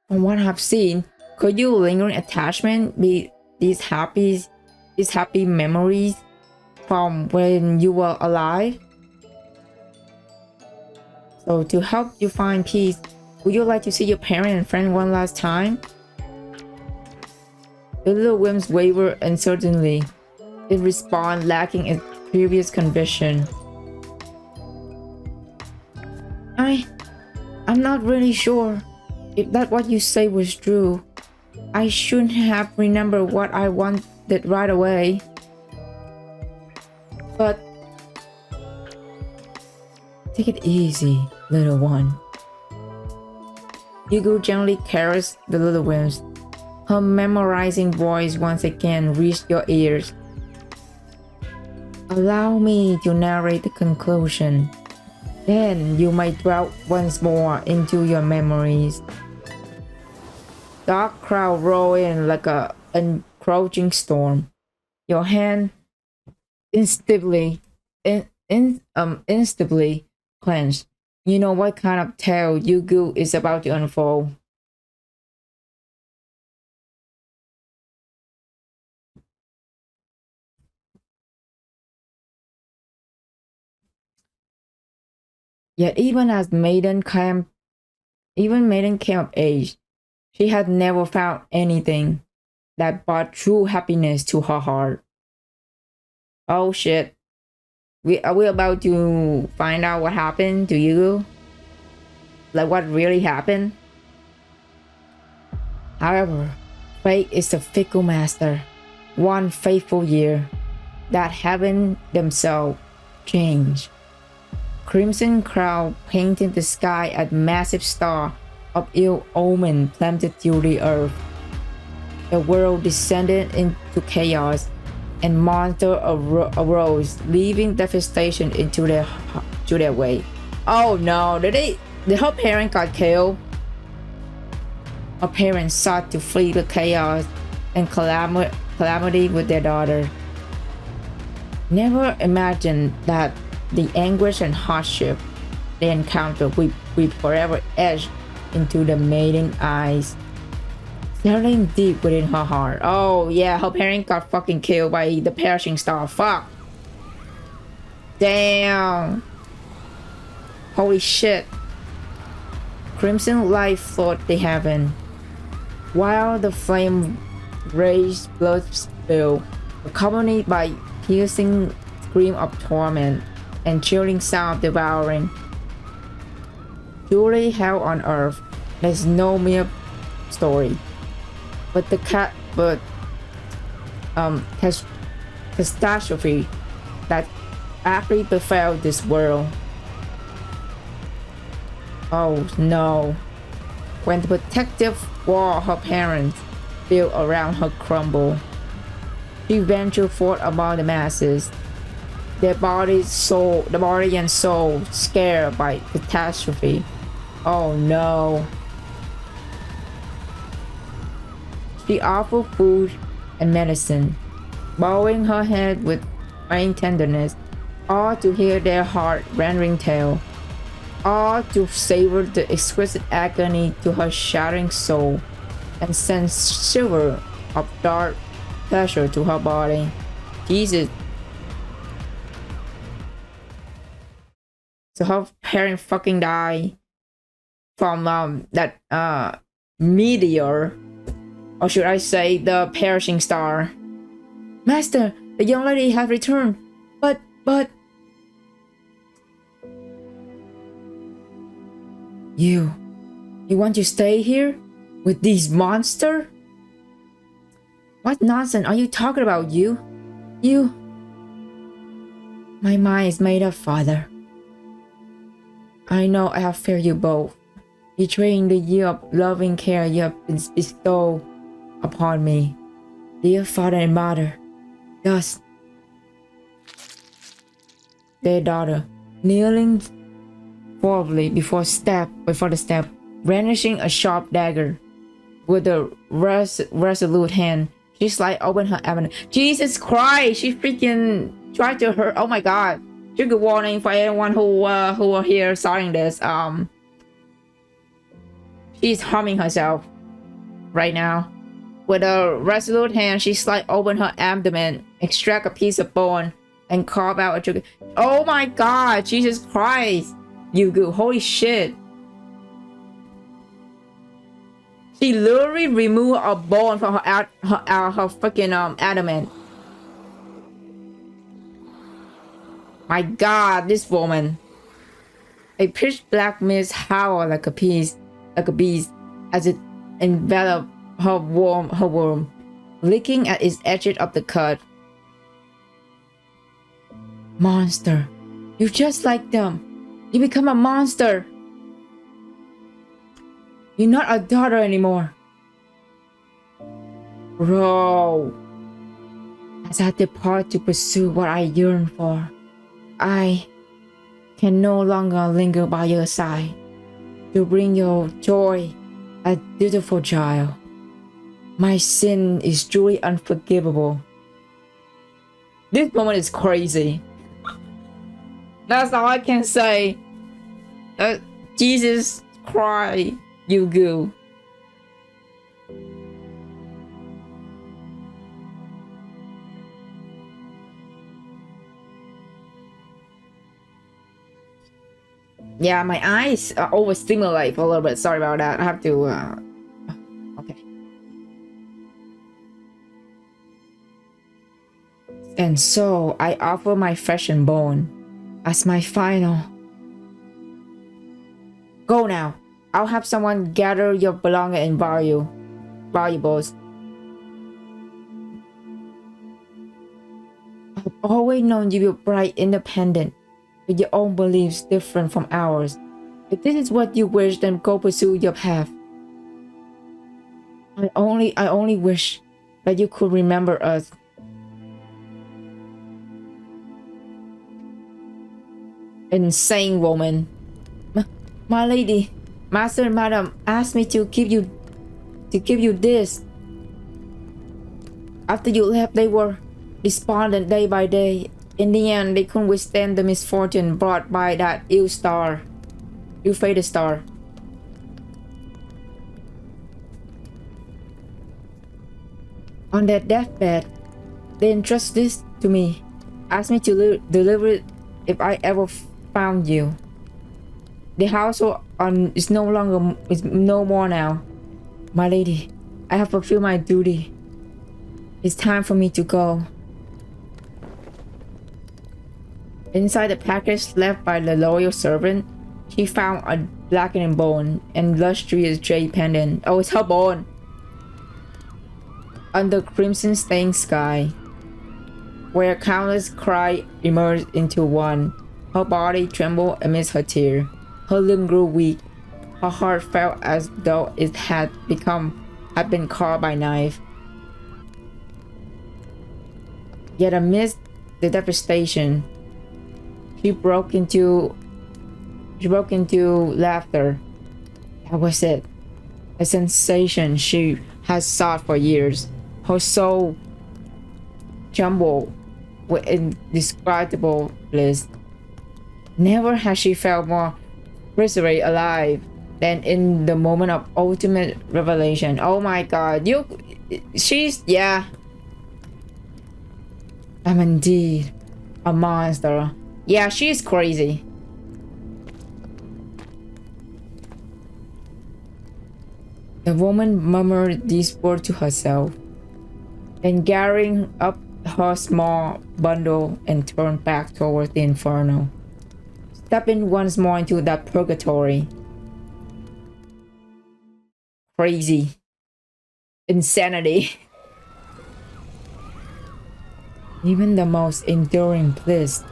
From what I've seen, could you lingering attachment be these happy memories from when you were alive? So to help you find peace, would you like to see your parent and friend one last time? The little Wims waver uncertainly. It responds lacking its previous conviction. I'm not really sure if that what you say was true. I shouldn't have remembered what I wanted right away. But take it easy, little one. Yugu gently caressed the little Wims. Her memorizing voice once again reached your ears. Allow me to narrate the conclusion. Then you might dwell once more into your memories. Dark cloud roll in like a encroaching storm. Your hand instantly clenched. You know what kind of tale Yugu is about to unfold. Yet even as Maiden came of age, she had never found anything that brought true happiness to her heart. Oh shit. Are we about to find out what happened to you? Like what really happened? However, fate is the fickle master. One fateful year, that heaven themselves changed. Crimson cloud painted the sky as massive star of ill omen plummeted to the earth. The world descended into chaos, and monsters arose, leaving devastation into their way. Oh no! Did her parent got killed? Her parents sought to flee the chaos and calamity with their daughter. Never imagined that the anguish and hardship they encountered would forever etched into the maiden's eyes, settling deep within her heart. Oh yeah, her parent got fucking killed by the perishing star. Fuck. Damn. Holy shit. Crimson light flooded the heaven, while the flame raised blood spill, accompanied by piercing scream of torment and chilling sound of devouring. Truly hell on earth. There's no mere story. But the catastrophe that actually befell this world. Oh no. When the protective wall her parents built around her crumbled, she ventured forth among the masses, their body and soul scared by catastrophe. Oh no. She offered food and medicine, bowing her head with vain tenderness, all to hear their heart-rending tale, all to savor the exquisite agony to her shattering soul, and send shiver of dark pleasure to her body. Jesus. So her parents fucking die from that meteor, or should I say the perishing star. Master, the young lady has returned, but you want to stay here with these monsters? What nonsense are you talking about, you? My mind is made up, father. I know I have failed you both, betraying the year of loving care you have bestowed upon me, dear father and mother. Thus, their daughter, kneeling forwardly before the step, brandishing a sharp dagger, with a resolute hand, she slightly opened her abdomen. Jesus Christ! She freaking tried to hurt. Oh my God! Trigger warning for anyone who are here starting this. She's harming herself right now. With a resolute hand, she slightly opened her abdomen, extract a piece of bone, and carve out a trigger. Oh my God! Jesus Christ! Yugu, holy shit! She literally removed a bone from her freaking abdomen. My God, this woman! A pitch black mist howled like a beast as it enveloped her womb, licking at its edges of the cut. Monster, you're just like them. You become a monster. You're not a daughter anymore. Bro, as I depart to pursue what I yearn for, I can no longer linger by your side to bring your joy, a dutiful child. My sin is truly unforgivable. This woman is crazy. That's all I can say. Jesus Christ, Yugu. Yeah, my eyes overstimulate a little bit. Sorry about that. I have to. Okay. And so I offer my flesh and bone as my final. Go now. I'll have someone gather your belongings and valuables. I've always known you were bright, independent, with your own beliefs different from ours. If this is what you wish, then go pursue your path. I only wish that you could remember us. Insane woman. My lady, master and madam asked me to give you this. After you left, they were despondent day by day. In the end, they couldn't withstand the misfortune brought by that ill-fated star. On their deathbed, they entrusted this to me, asked me to deliver it if I ever found you. The household is no more now. My lady, I have fulfilled my duty. It's time for me to go. Inside the package left by the loyal servant, she found a blackening bone and lustrous jade pendant. Oh, it's her bone! Under crimson stained sky, where countless cries emerged into one. Her body trembled amidst her tears. Her limb grew weak. Her heart felt as though it had been carved by knife. Yet amidst the devastation, she broke into laughter. That was it. A sensation she had sought for years. Her soul trembled with indescribable bliss. Never had she felt more viscerally alive than in the moment of ultimate revelation. Oh my god, yeah. I'm indeed a monster. Yeah, she's crazy. The woman murmured these words to herself, then gathering up her small bundle and turned back towards the inferno, stepping once more into that purgatory. Crazy. Insanity. Even the most enduring bliss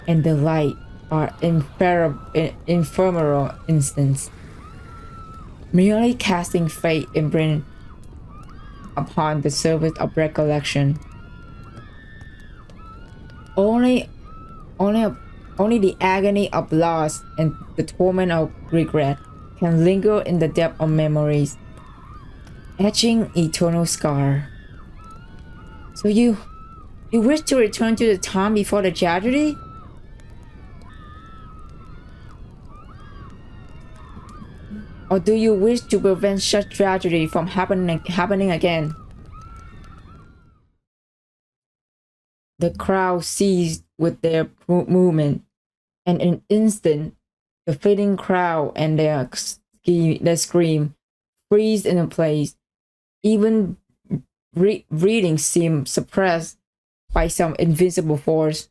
and delight are ephemeral instants, merely casting fate imprint upon the surface of recollection. Only the agony of loss and the torment of regret can linger in the depth of memories, etching eternal scar. So you wish to return to the time before the tragedy? Or do you wish to prevent such tragedy from happening again? The crowd ceased with their movement, and in an instant, the fleeting crowd and their scream freeze in place. Even breathing seemed suppressed by some invisible force.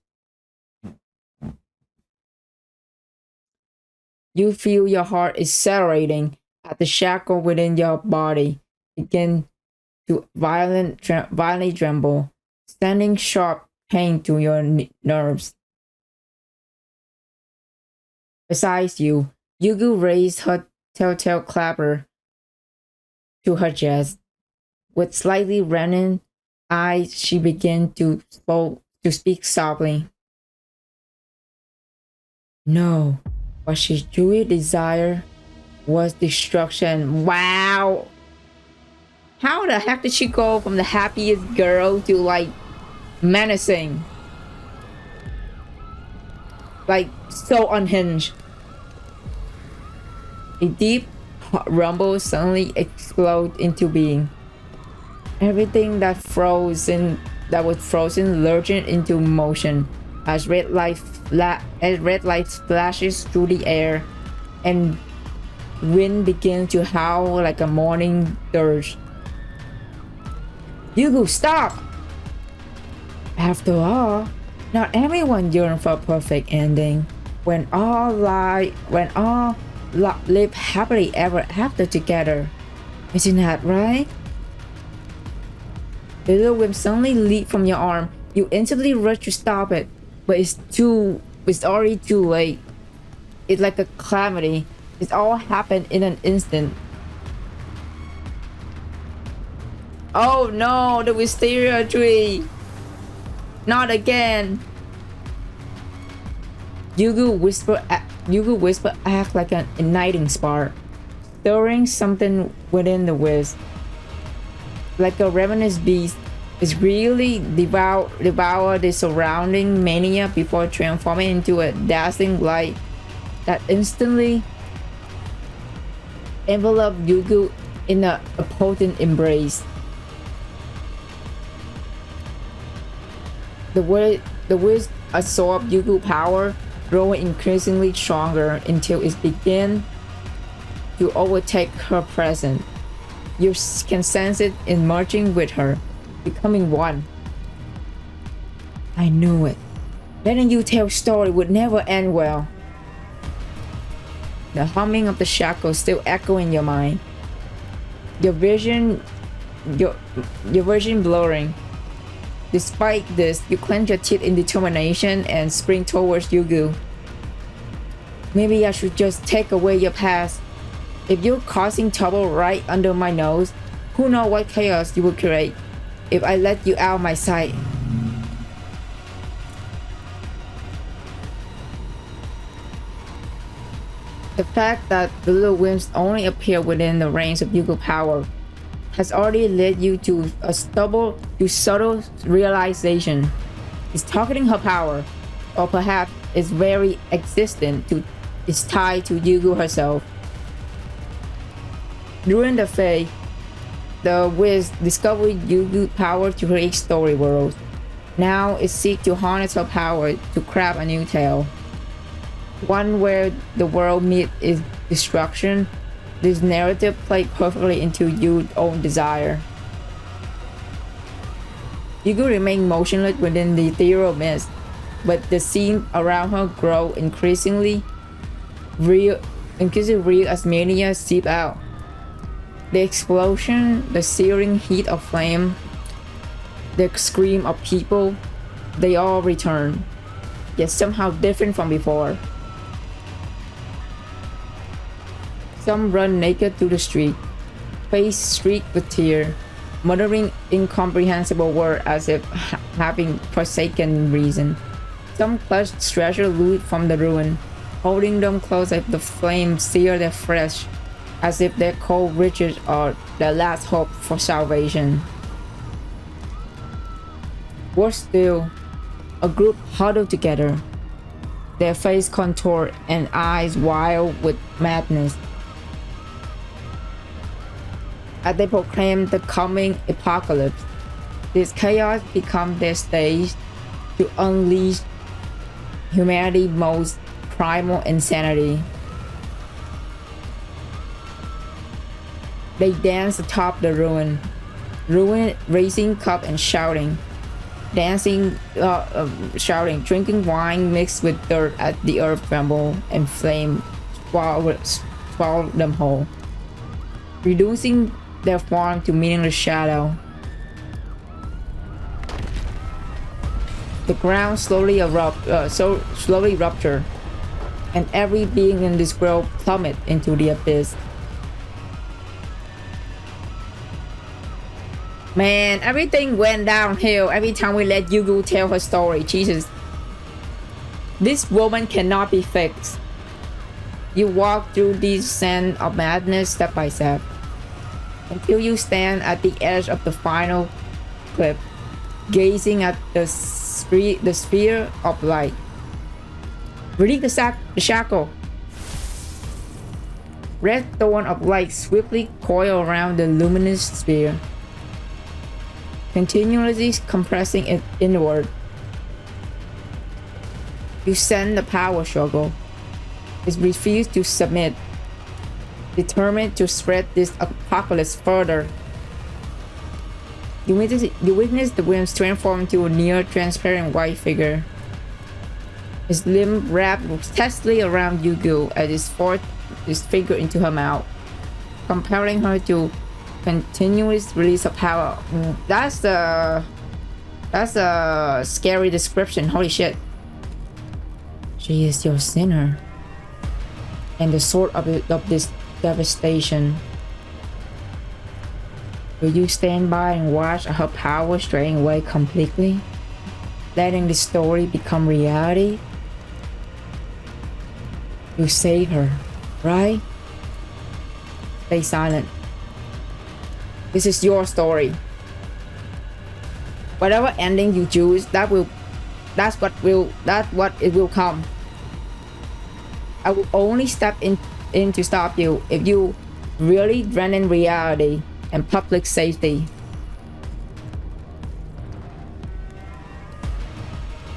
You feel your heart accelerating as the shackle within your body begin to violently tremble, sending sharp pain to your nerves. Besides you, Yugu raised her telltale clapper to her chest. With slightly reddened eyes, she began to speak softly. No, what she truly desired was destruction. Wow! How the heck did she go from the happiest girl to like menacing? Like so unhinged. A deep rumble suddenly exploded into being. Everything that was frozen lurched into motion as red light flashes through the air and wind began to howl like a morning dirge. Yugu, stop! After all, not everyone yearns for a perfect ending. When all live happily ever after together. Isn't that right? The little whim suddenly leaped from your arm. You instantly rush to stop it, but it's already too late. It's like a calamity. It's all happened in an instant. Oh no, the wisteria tree! Not again! Yugu whisper act like an igniting spark, stirring something within the wisp. Like a ravenous beast, is really devour the surrounding mania before transforming into a dazzling light that instantly enveloped Yugu in a potent embrace. The wisp absorbed Yugu power, growing increasingly stronger until it began to overtake her presence. You can sense it in merging with her, becoming one. I knew it. Letting you tell story would never end well. The humming of the shackles still echo in your mind. Your vision blurring. Despite this, you clench your teeth in determination and sprint towards Yugu. Maybe I should just take away your past. If you're causing trouble right under my nose, who knows what chaos you will create if I let you out of my sight. The fact that the little wimps only appear within the range of Yugu power has already led you to a subtle realization. Is targeting her power, or perhaps its very existence is tied to Yugu herself. During the fade, the Wiz discovered Yugu's power to create story worlds. Now it seeks to harness her power to craft a new tale. One where the world meets its destruction. This narrative played perfectly into Yugu's own desire. Yugu remained motionless within the ethereal mist, but the scene around her grew increasingly real as mania seeped out. The explosion, the searing heat of flame, the scream of people, they all returned, yet somehow different from before. Some run naked through the street, face streaked with tears, muttering incomprehensible words as if having forsaken reason. Some clutch treasure loot from the ruin, holding them close as the flames sear their flesh, as if their cold riches are their last hope for salvation. Worse still, a group huddled together, their face contoured and eyes wild with madness, as they proclaim the coming apocalypse. This chaos becomes their stage to unleash humanity's most primal insanity. They dance atop the ruin, raising cup and shouting, drinking wine mixed with dirt as the earth tremble and flame swallow them whole, reducing their form to meaningless shadow. The ground slowly ruptured, and every being in this world plummeted into the abyss. Man, everything went downhill every time we let Yugu tell her story. Jesus. This woman cannot be fixed. You walk through this sand of madness step by step, until you stand at the edge of the final cliff, gazing at the sphere of light. Release the shackle. Red thorn of light swiftly coil around the luminous sphere, continuously compressing it inward. You send the power struggle. It refused to submit, determined to spread this apocalypse further. You witness the winds transform into a near transparent white figure. His limb wrapped testily around Yugu as he forced his finger into her mouth, compelling her to continuous release of power. That's a scary description. Holy shit. She is your sinner, and the source of this devastation. Will you stand by and watch her power strain away completely, letting the story become reality? You save her, right? Stay silent. This is your story. Whatever ending you choose, that's what it will come. I will only step in to stop you if you really threaten reality and public safety.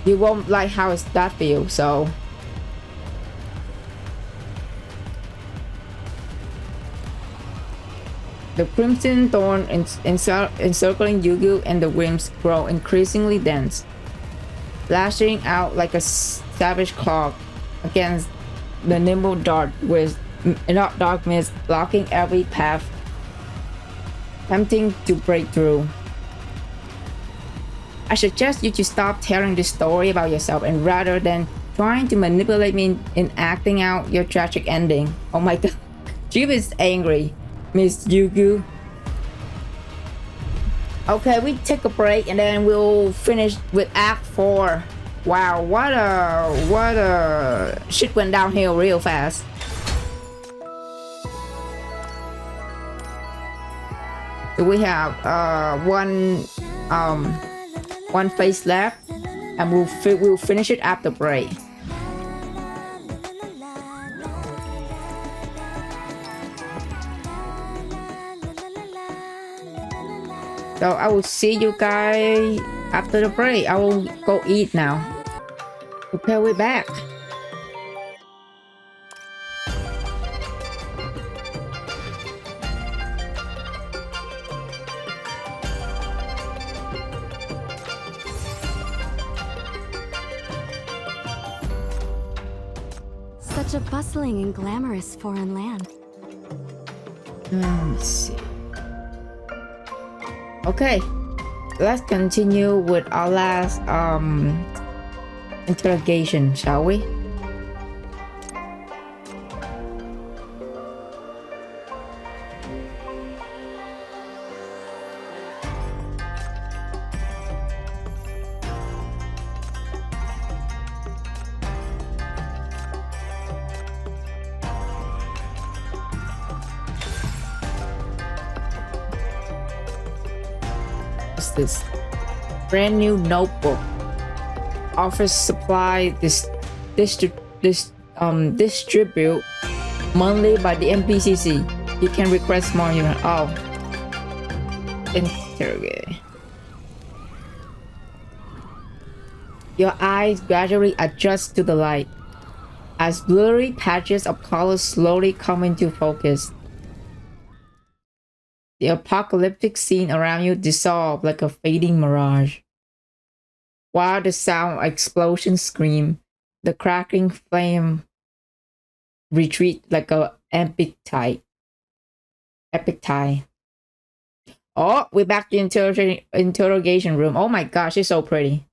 You won't like how that feels, so. The crimson thorn encircling Yugu and the winds grow increasingly dense. lashing out like a savage clock against the nimble dark with dark mist blocking every path, attempting to break through. I suggest you to stop telling this story about yourself and rather than trying to manipulate me in acting out your tragic ending. Oh my god. She is angry, Miss Yugu. Okay, we take a break and then we'll finish with Act 4. Wow, what a shit went downhill real fast. So we have one phase left, and we'll finish it after break. So I will see you guys after the break. I will go eat now. Okay, we're back. Such a bustling and glamorous foreign land. Let me see. Okay, let's continue with our last interrogation, shall we? What's this? Brand new notebook. Office supply distribute monthly by the MPCC. You can request more unit. Oh. Interrogate. Your eyes gradually adjust to the light as blurry patches of color slowly come into focus. The apocalyptic scene around you dissolves like a fading mirage. While the sound of explosions scream, the crackling flame retreat like a epic tide. Oh, we're back to the interrogation room. Oh my gosh, she's so pretty.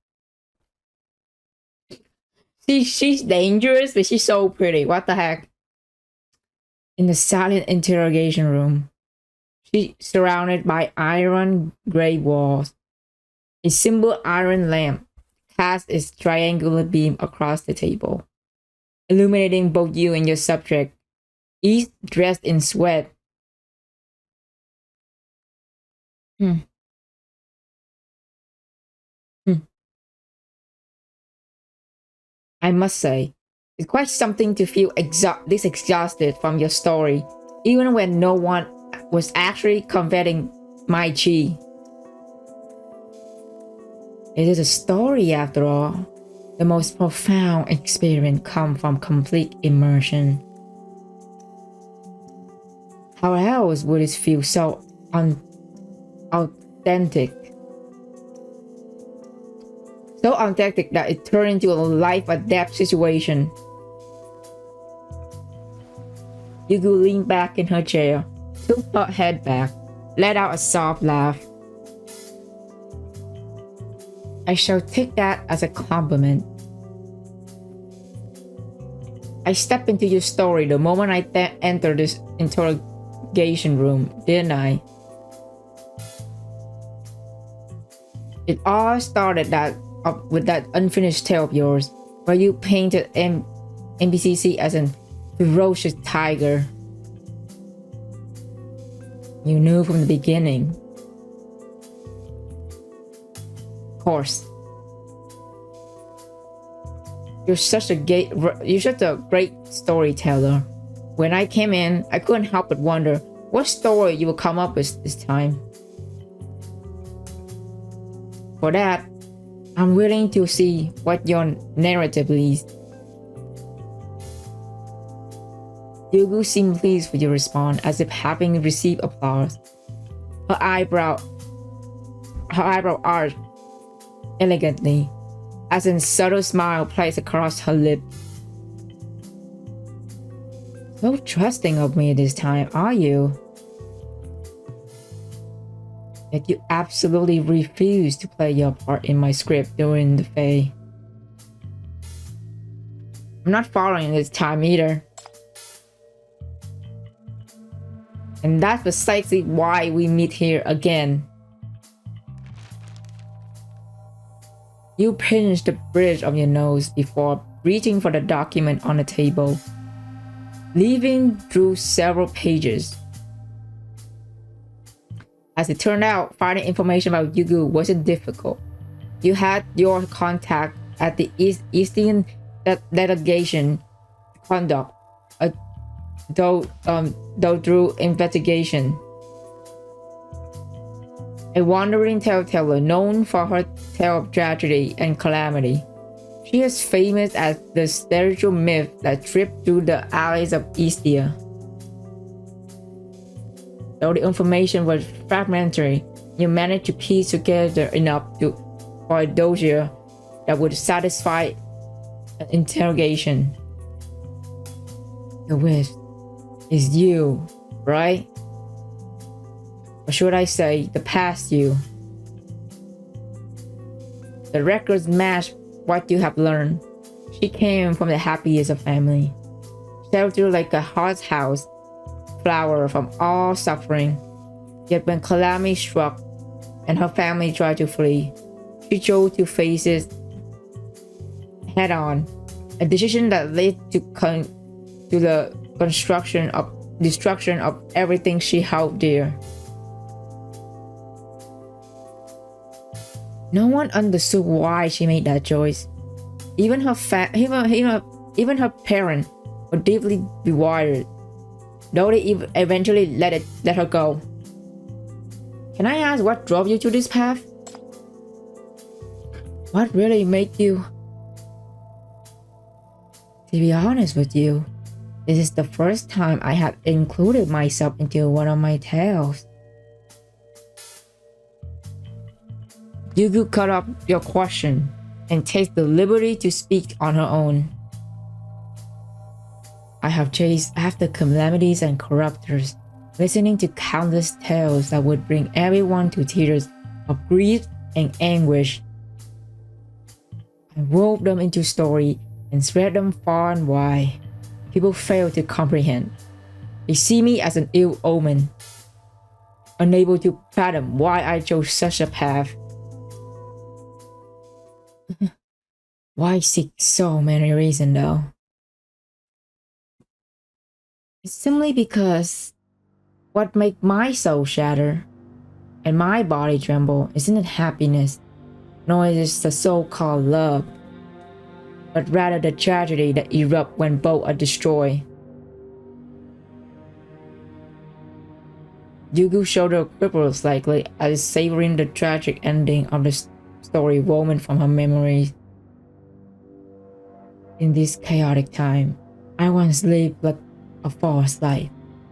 She's dangerous, but she's so pretty. What the heck? In the silent interrogation room, she's surrounded by iron gray walls. A simple iron lamp casts its triangular beam across the table, illuminating both you and your subject, each dressed in sweat. I must say, it's quite something to feel exhausted from your story, even when no one was actually converting my chi. It is a story after all. The most profound experience comes from complete immersion. How else would it feel so authentic? So authentic that it turned into a life or death situation. Yugu leaned back in her chair, took her head back, let out a soft laugh. I shall take that as a compliment. I stepped into your story the moment I entered this interrogation room, didn't I? It all started with that unfinished tale of yours, where you painted MBCC as a ferocious tiger. You knew from the beginning. Of course. You're such a great storyteller. When I came in, I couldn't help but wonder what story you would come up with this time. For that, I'm willing to see what your narrative leads. Yugu seemed pleased with your response, as if having received applause. Her eyebrow arched elegantly, as a subtle smile plays across her lips. So trusting of me this time, are you? Yet you absolutely refuse to play your part in my script during the Fae. I'm not following this time either. And that's precisely why we meet here again. You pinch the bridge of your nose before reaching for the document on the table, leaving through several pages. As it turned out, finding information about Yugu wasn't difficult. You had your contact at the Eastern delegation conduct, though through investigation. A wandering tale-teller known for her tale of tragedy and calamity. She is famous as the spiritual myth that tripped through the alleys of Eastia. Though the information was fragmentary, you managed to piece together enough for a dossier that would satisfy an interrogation. The wish is you, right? Or should I say, the past you? The records match what you have learned. She came from the happiest of family, sheltered like a hothouse flower from all suffering. Yet when calamity struck and her family tried to flee, she chose to face it head on, a decision that led to the destruction of everything she held dear. No one understood why she made that choice. Even her parents were deeply bewildered, though they eventually let her go. Can I ask what drove you to this path? What really made you? To be honest with you, this is the first time I have included myself into one of my tales. Yugu cut off your question and takes the liberty to speak on her own. I have chased after calamities and corruptors, listening to countless tales that would bring everyone to tears of grief and anguish. I wove them into story and spread them far and wide. People fail to comprehend. They see me as an ill omen, unable to fathom why I chose such a path. Why seek so many reasons though? It's simply because what makes my soul shatter and my body tremble isn't it happiness, nor is it the so-called love, but rather the tragedy that erupts when both are destroyed. Yugu's shoulder quivered slightly as savoring the tragic ending of the story woven from her memories. In this chaotic time, I once lived like a false life,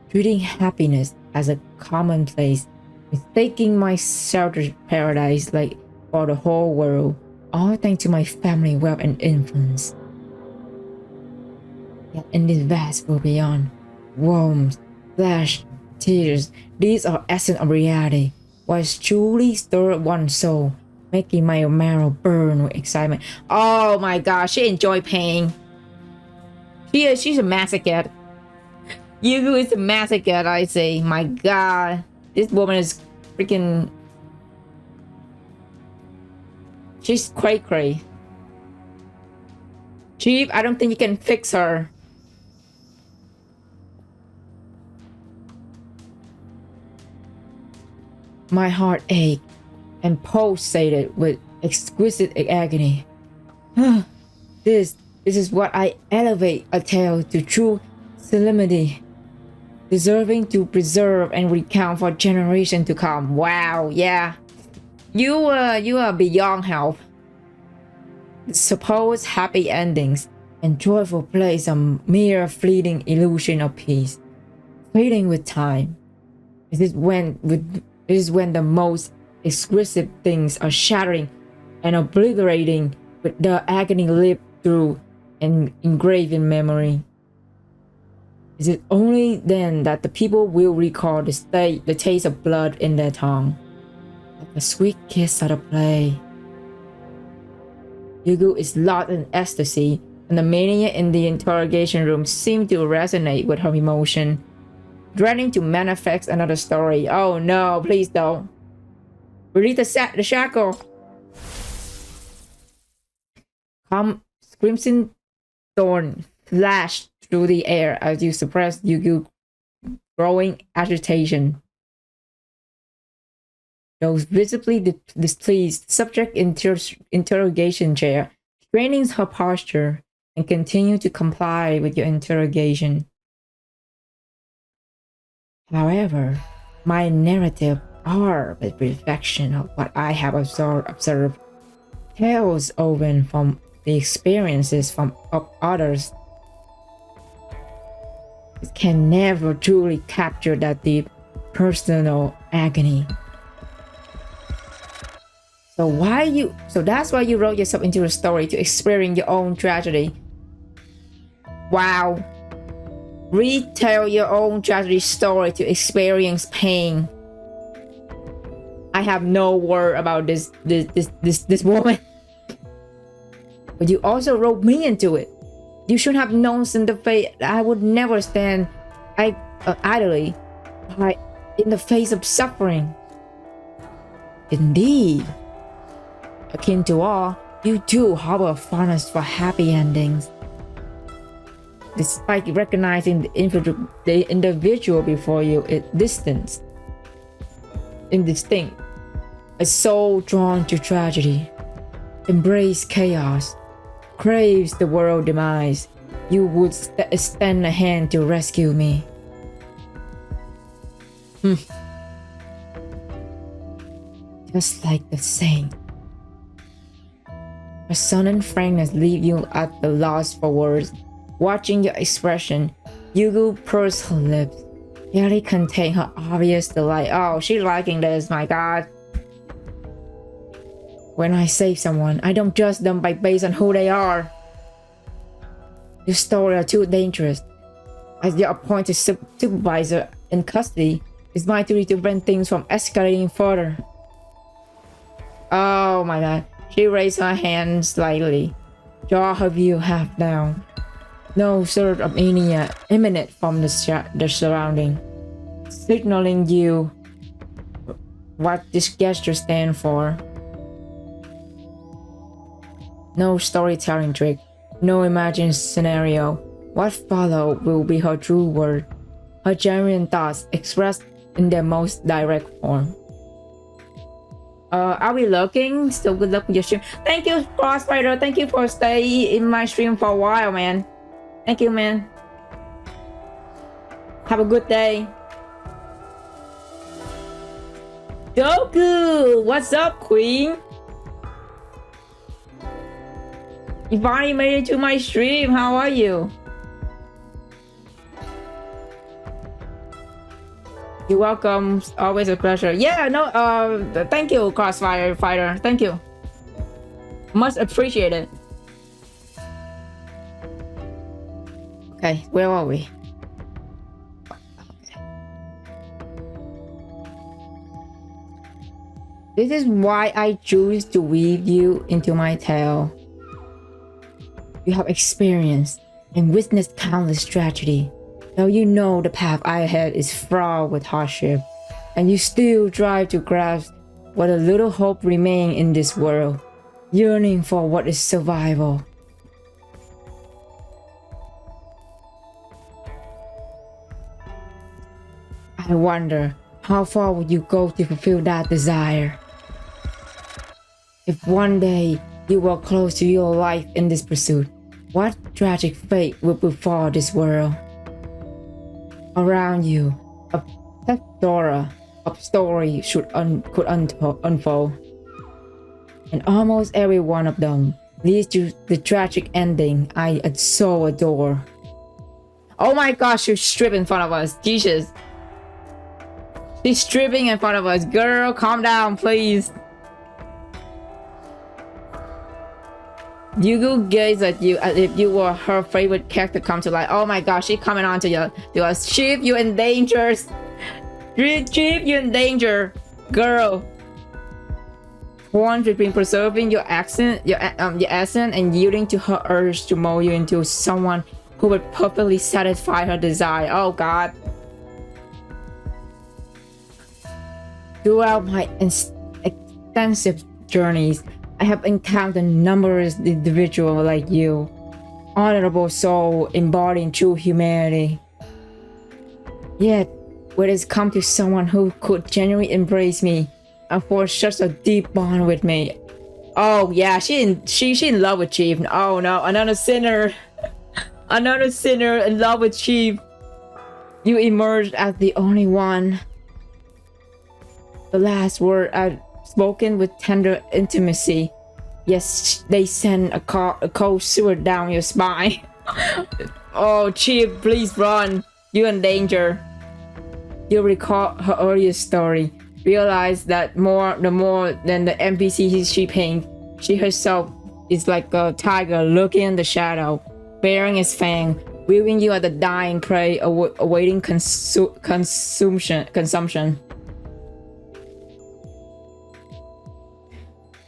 treating happiness as a commonplace, mistaking my sheltered paradise like for the whole world, all thanks to my family wealth and influence. Yet in this vast world beyond, warmth, flash, tears, these are essence of reality, what truly stirred one's soul, making my marrow burn with excitement. Oh my gosh, she enjoyed pain. She's a masochist. Yugu is a masochist, I say. My god, this woman is freaking. She's cray. Chief, I don't think you can fix her. My heart ached and pulsated with exquisite agony. This is what I elevate a tale to true solemnity, deserving to preserve and recount for generations to come. Wow, yeah. You are beyond help. Supposed happy endings and joyful plays are mere fleeting illusion of peace, fading with time. This is when the most exquisite things are shattering and obliterating with the agony lived through and engraved in memory. Is it only then that the people will recall the taste of blood in their tongue, like the sweet kiss of the play? Yugu is lost in ecstasy, and the mania in the interrogation room seemed to resonate with her emotion, dreading to manifest another story. Oh no, please don't. Release the shackle. Crimson thorn flashed through the air as you suppressed Yugu's growing agitation. Those visibly displeased subject interrogation chair, straining her posture, and continue to comply with your interrogation. However, my narrative are a reflection of what I have observed. Tales woven from the experiences of others. It can never truly capture that deep personal agony. So that's why you wrote yourself into a story, to experience your own tragedy. Wow. Retell your own tragedy story to experience pain. I have no word about this woman. But you also wrote me into it. You should have known in the face I would never stand idly in the face of suffering. Indeed, akin to all, you too harbor a fondness for happy endings. Despite recognizing the individual before you is distant, indistinct, a soul drawn to tragedy, embrace chaos, craves the world demise, you would extend a hand to rescue me. Just like the saying. Her sudden frankness leave you at the loss for words. Watching your expression, Yugu pursed her lips, barely contain her obvious delight. Oh, she's liking this, my god. When I save someone, I don't judge them based on who they are. Your story are too dangerous. As your appointed supervisor in custody, it's my duty to prevent things from escalating further. Oh my god. She raised her hand slightly, draw her view half down. No sort of mania emanate from the surrounding, signaling you what this gesture stands for. No storytelling trick, no imagined scenario. What followed will be her true word, her genuine thoughts expressed in their most direct form. Are we looking? Still good luck with your stream. Thank you, Crossfighter. Thank you for staying in my stream for a while, man. Thank you, man. Have a good day. Yugu! What's up, Queen? You finally made it to my stream. How are you? You're welcome. Always a pleasure. Yeah, no, thank you, Crossfire Fighter. Thank you. Much appreciated. Okay, where are we? Okay. This is why I choose to weave you into my tale. You have experienced and witnessed countless tragedy. Though you know the path ahead is fraught with hardship, and you still try to grasp what a little hope remains in this world, yearning for what is survival. I wonder, how far would you go to fulfill that desire? If one day you were close to your life in this pursuit, what tragic fate would befall this world? Around you, a plethora of stories could unfold, and almost every one of them leads to the tragic ending I so adore. Oh my gosh, she's stripping in front of us, Jesus. She's stripping in front of us. Girl, calm down, please. Yugu gazed at you as if you were her favorite character come to life. Oh my gosh, she coming on to your Chief, you in danger. Chief, you in danger. Girl. Torn between preserving your accent, your essence, and yielding to her urge to mold you into someone who would perfectly satisfy her desire. Oh God. Throughout my extensive journeys, I have encountered numerous individuals like you, honorable soul embodying true humanity. Yet, when it's come to someone who could genuinely embrace me and forge such a deep bond with me, oh yeah, she in love with Chief. Oh no, another sinner, another sinner in love with Chief. You emerged as the only one. The last word I've spoken with tender intimacy. Yes, they send a cold shiver down your spine. Oh, Chief, please run. You're in danger. You recall her earlier story. Realize that the more than the NPCs she paints, she herself is like a tiger lurking in the shadow, bearing its fang, viewing you as a dying prey awaiting consumption.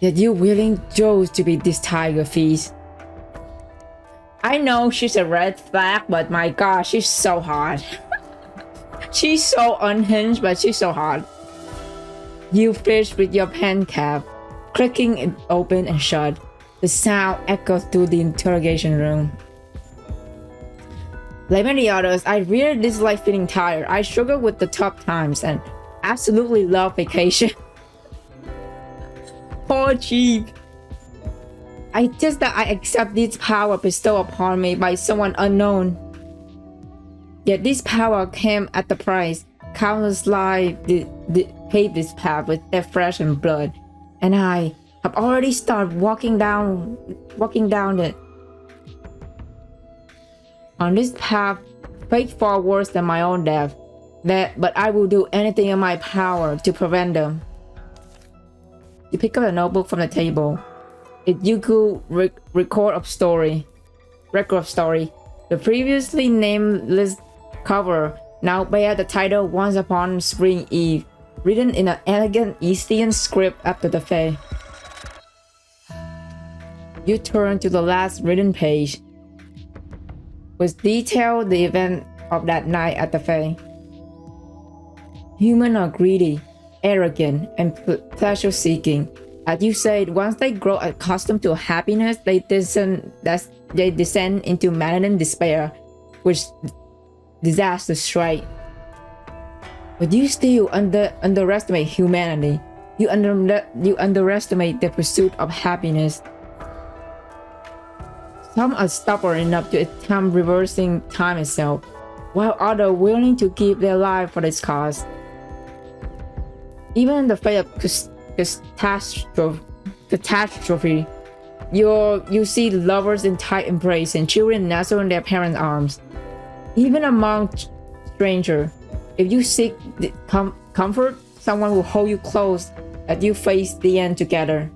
Yet you willing chose to be this tiger feast. I know she's a red flag, but my gosh, she's so hot. She's so unhinged, but she's so hot. You fish with your pen cap, clicking it open and shut. The sound echoes through the interrogation room. Like many others, I really dislike feeling tired. I struggle with the tough times and absolutely love vacation. Poor Chief. I just that I accept this power bestowed upon me by someone unknown. Yet this power came at the price. Countless lives paved this path with their flesh and blood, and I have already started walking down it. On this path, fate far worse than my own death. But I will do anything in my power to prevent them. You pick up a notebook from the table. It's Yugu record of story. The previously named list cover now bear the title Once Upon Spring Eve, written in an elegant Eastern script after the fae. You turn to the last written page, which details the event of that night at the fae. Humans are greedy, arrogant, and pleasure-seeking. As you said, once they grow accustomed to happiness, they descend into maddening despair, which disaster strike. But you still underestimate humanity. You underestimate the pursuit of happiness. Some are stubborn enough to attempt reversing time itself, while others willing to give their life for this cause. Even in the face of catastrophe, you see lovers in tight embrace and children nestled in their parents' arms. Even among strangers, if you seek comfort, someone will hold you close as you face the end together.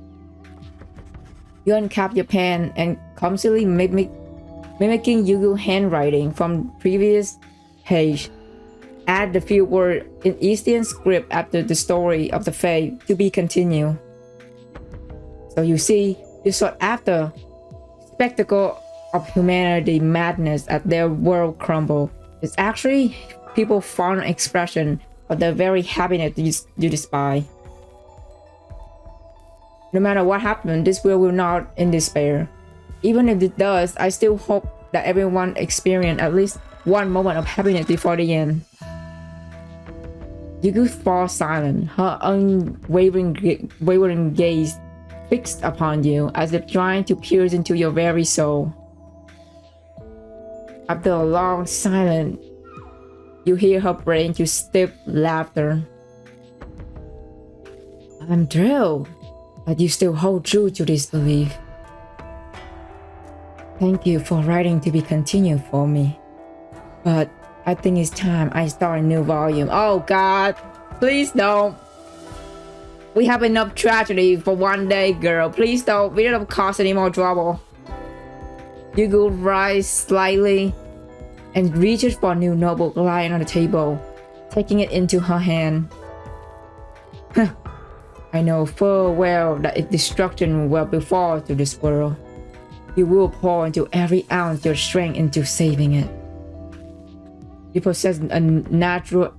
You uncap your pen and clumsily mimicking Yugu handwriting from previous page. Add the few words in Eastern script after the story of the fae to be continued. So you see, you sought after spectacle of humanity madness at their world crumble. It's actually people's fond expression of the very happiness you despise. No matter what happens, this world will not end despair. Even if it does, I still hope that everyone experience at least one moment of happiness before the end. Yugu falls silent, her unwavering gaze fixed upon you as if trying to pierce into your very soul. After a long silence, you hear her break into stiff laughter. I'm thrilled that you still hold true to this belief. Thank you for writing to be continued for me. But I think it's time I start a new volume. Oh God, please don't. We have enough tragedy for one day, girl. Please don't. We don't cause any more trouble. Yugu rises slightly and reaches for a new notebook lying on the table, taking it into her hand. I know full well that its destruction will befall to this world. You will pour into every ounce your strength into saving it. You possess a natural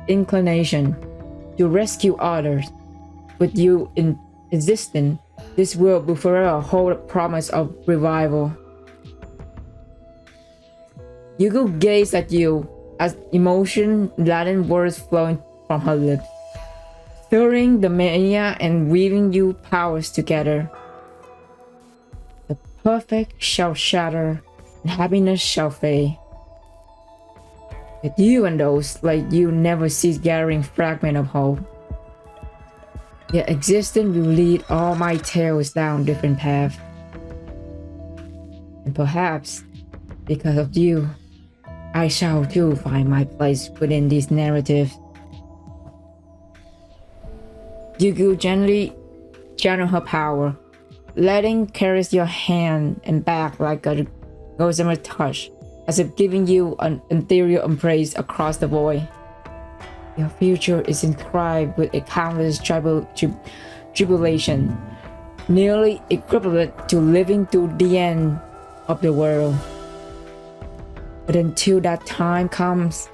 inclination to rescue others. With you in existence, this world will forever hold a promise of revival. Yugu gazed at you as emotion-laden words flowing from her lips, stirring the mania and weaving you powers together. The perfect shall shatter, and happiness shall fade. Yet you and those like you never cease gathering fragments of hope. Yet existence will lead all my tales down different paths. And perhaps, because of you, I shall too find my place within these narratives. Yugu gently channel her power, letting caress your hand and back like a gossamer touch, as if giving you an ethereal embrace across the void. Your future is inscribed with a countless tribulation, nearly equivalent to living to the end of the world. But until that time comes,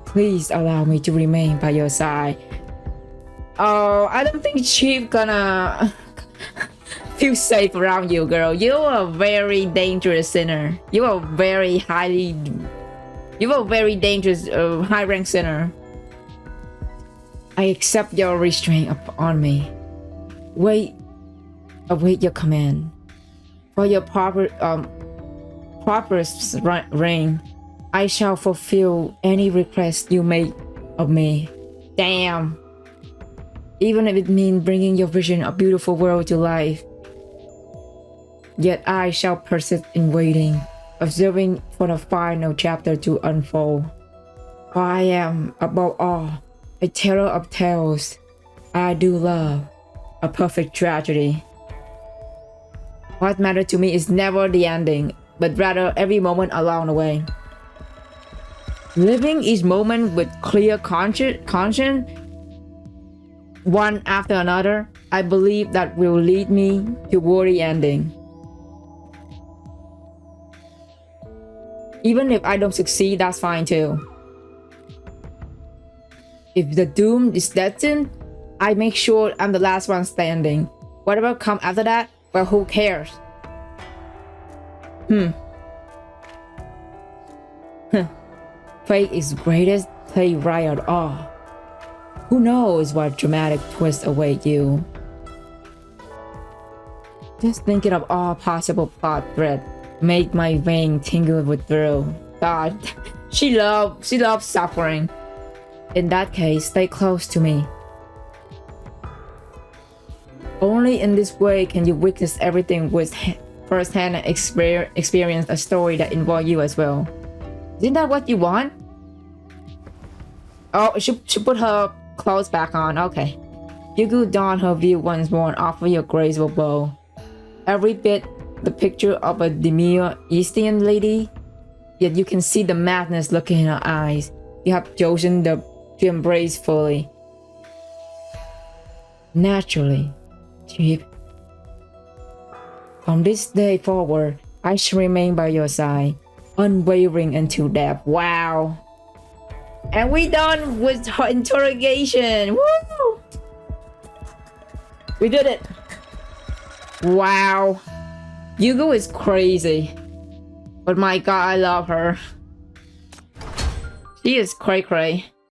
please allow me to remain by your side. Oh, I don't think Chief gonna feel safe around you, girl. You're a very dangerous sinner. You're a very dangerous, high-rank sinner. I accept your restraint upon me. Await your command. For your prosperous reign, I shall fulfill any request you make of me. Damn. Even if it means bringing your vision of a beautiful world to life. Yet I shall persist in waiting, observing for the final chapter to unfold. For I am, above all, a teller of tales. I do love a perfect tragedy. What matters to me is never the ending, but rather every moment along the way. Living each moment with clear conscience, one after another, I believe that will lead me toward the ending. Even if I don't succeed, that's fine too. If the doom is destined, I make sure I'm the last one standing. Whatever comes after that, well, who cares? Fate is the greatest playwright of all. Who knows what dramatic twists await you? Just thinking of all possible plot threads make my vein tingle with thrill. God, she loves suffering. In that case, stay close to me. Only in this way can you witness everything with first-hand and experience a story that involves you as well. Isn't that what you want? Oh, she put her clothes back on. Okay. Yugu donned her view once more and offered you a graceful bow. Every bit the picture of a demure Eastern lady, yet you can see the madness looking in her eyes. You have chosen to embrace fully. Naturally, Chief. From this day forward, I shall remain by your side, unwavering until death. Wow. And we done with her interrogation. Woo! We did it. Wow. Yugu is crazy. But my god, I love her. She is cray cray.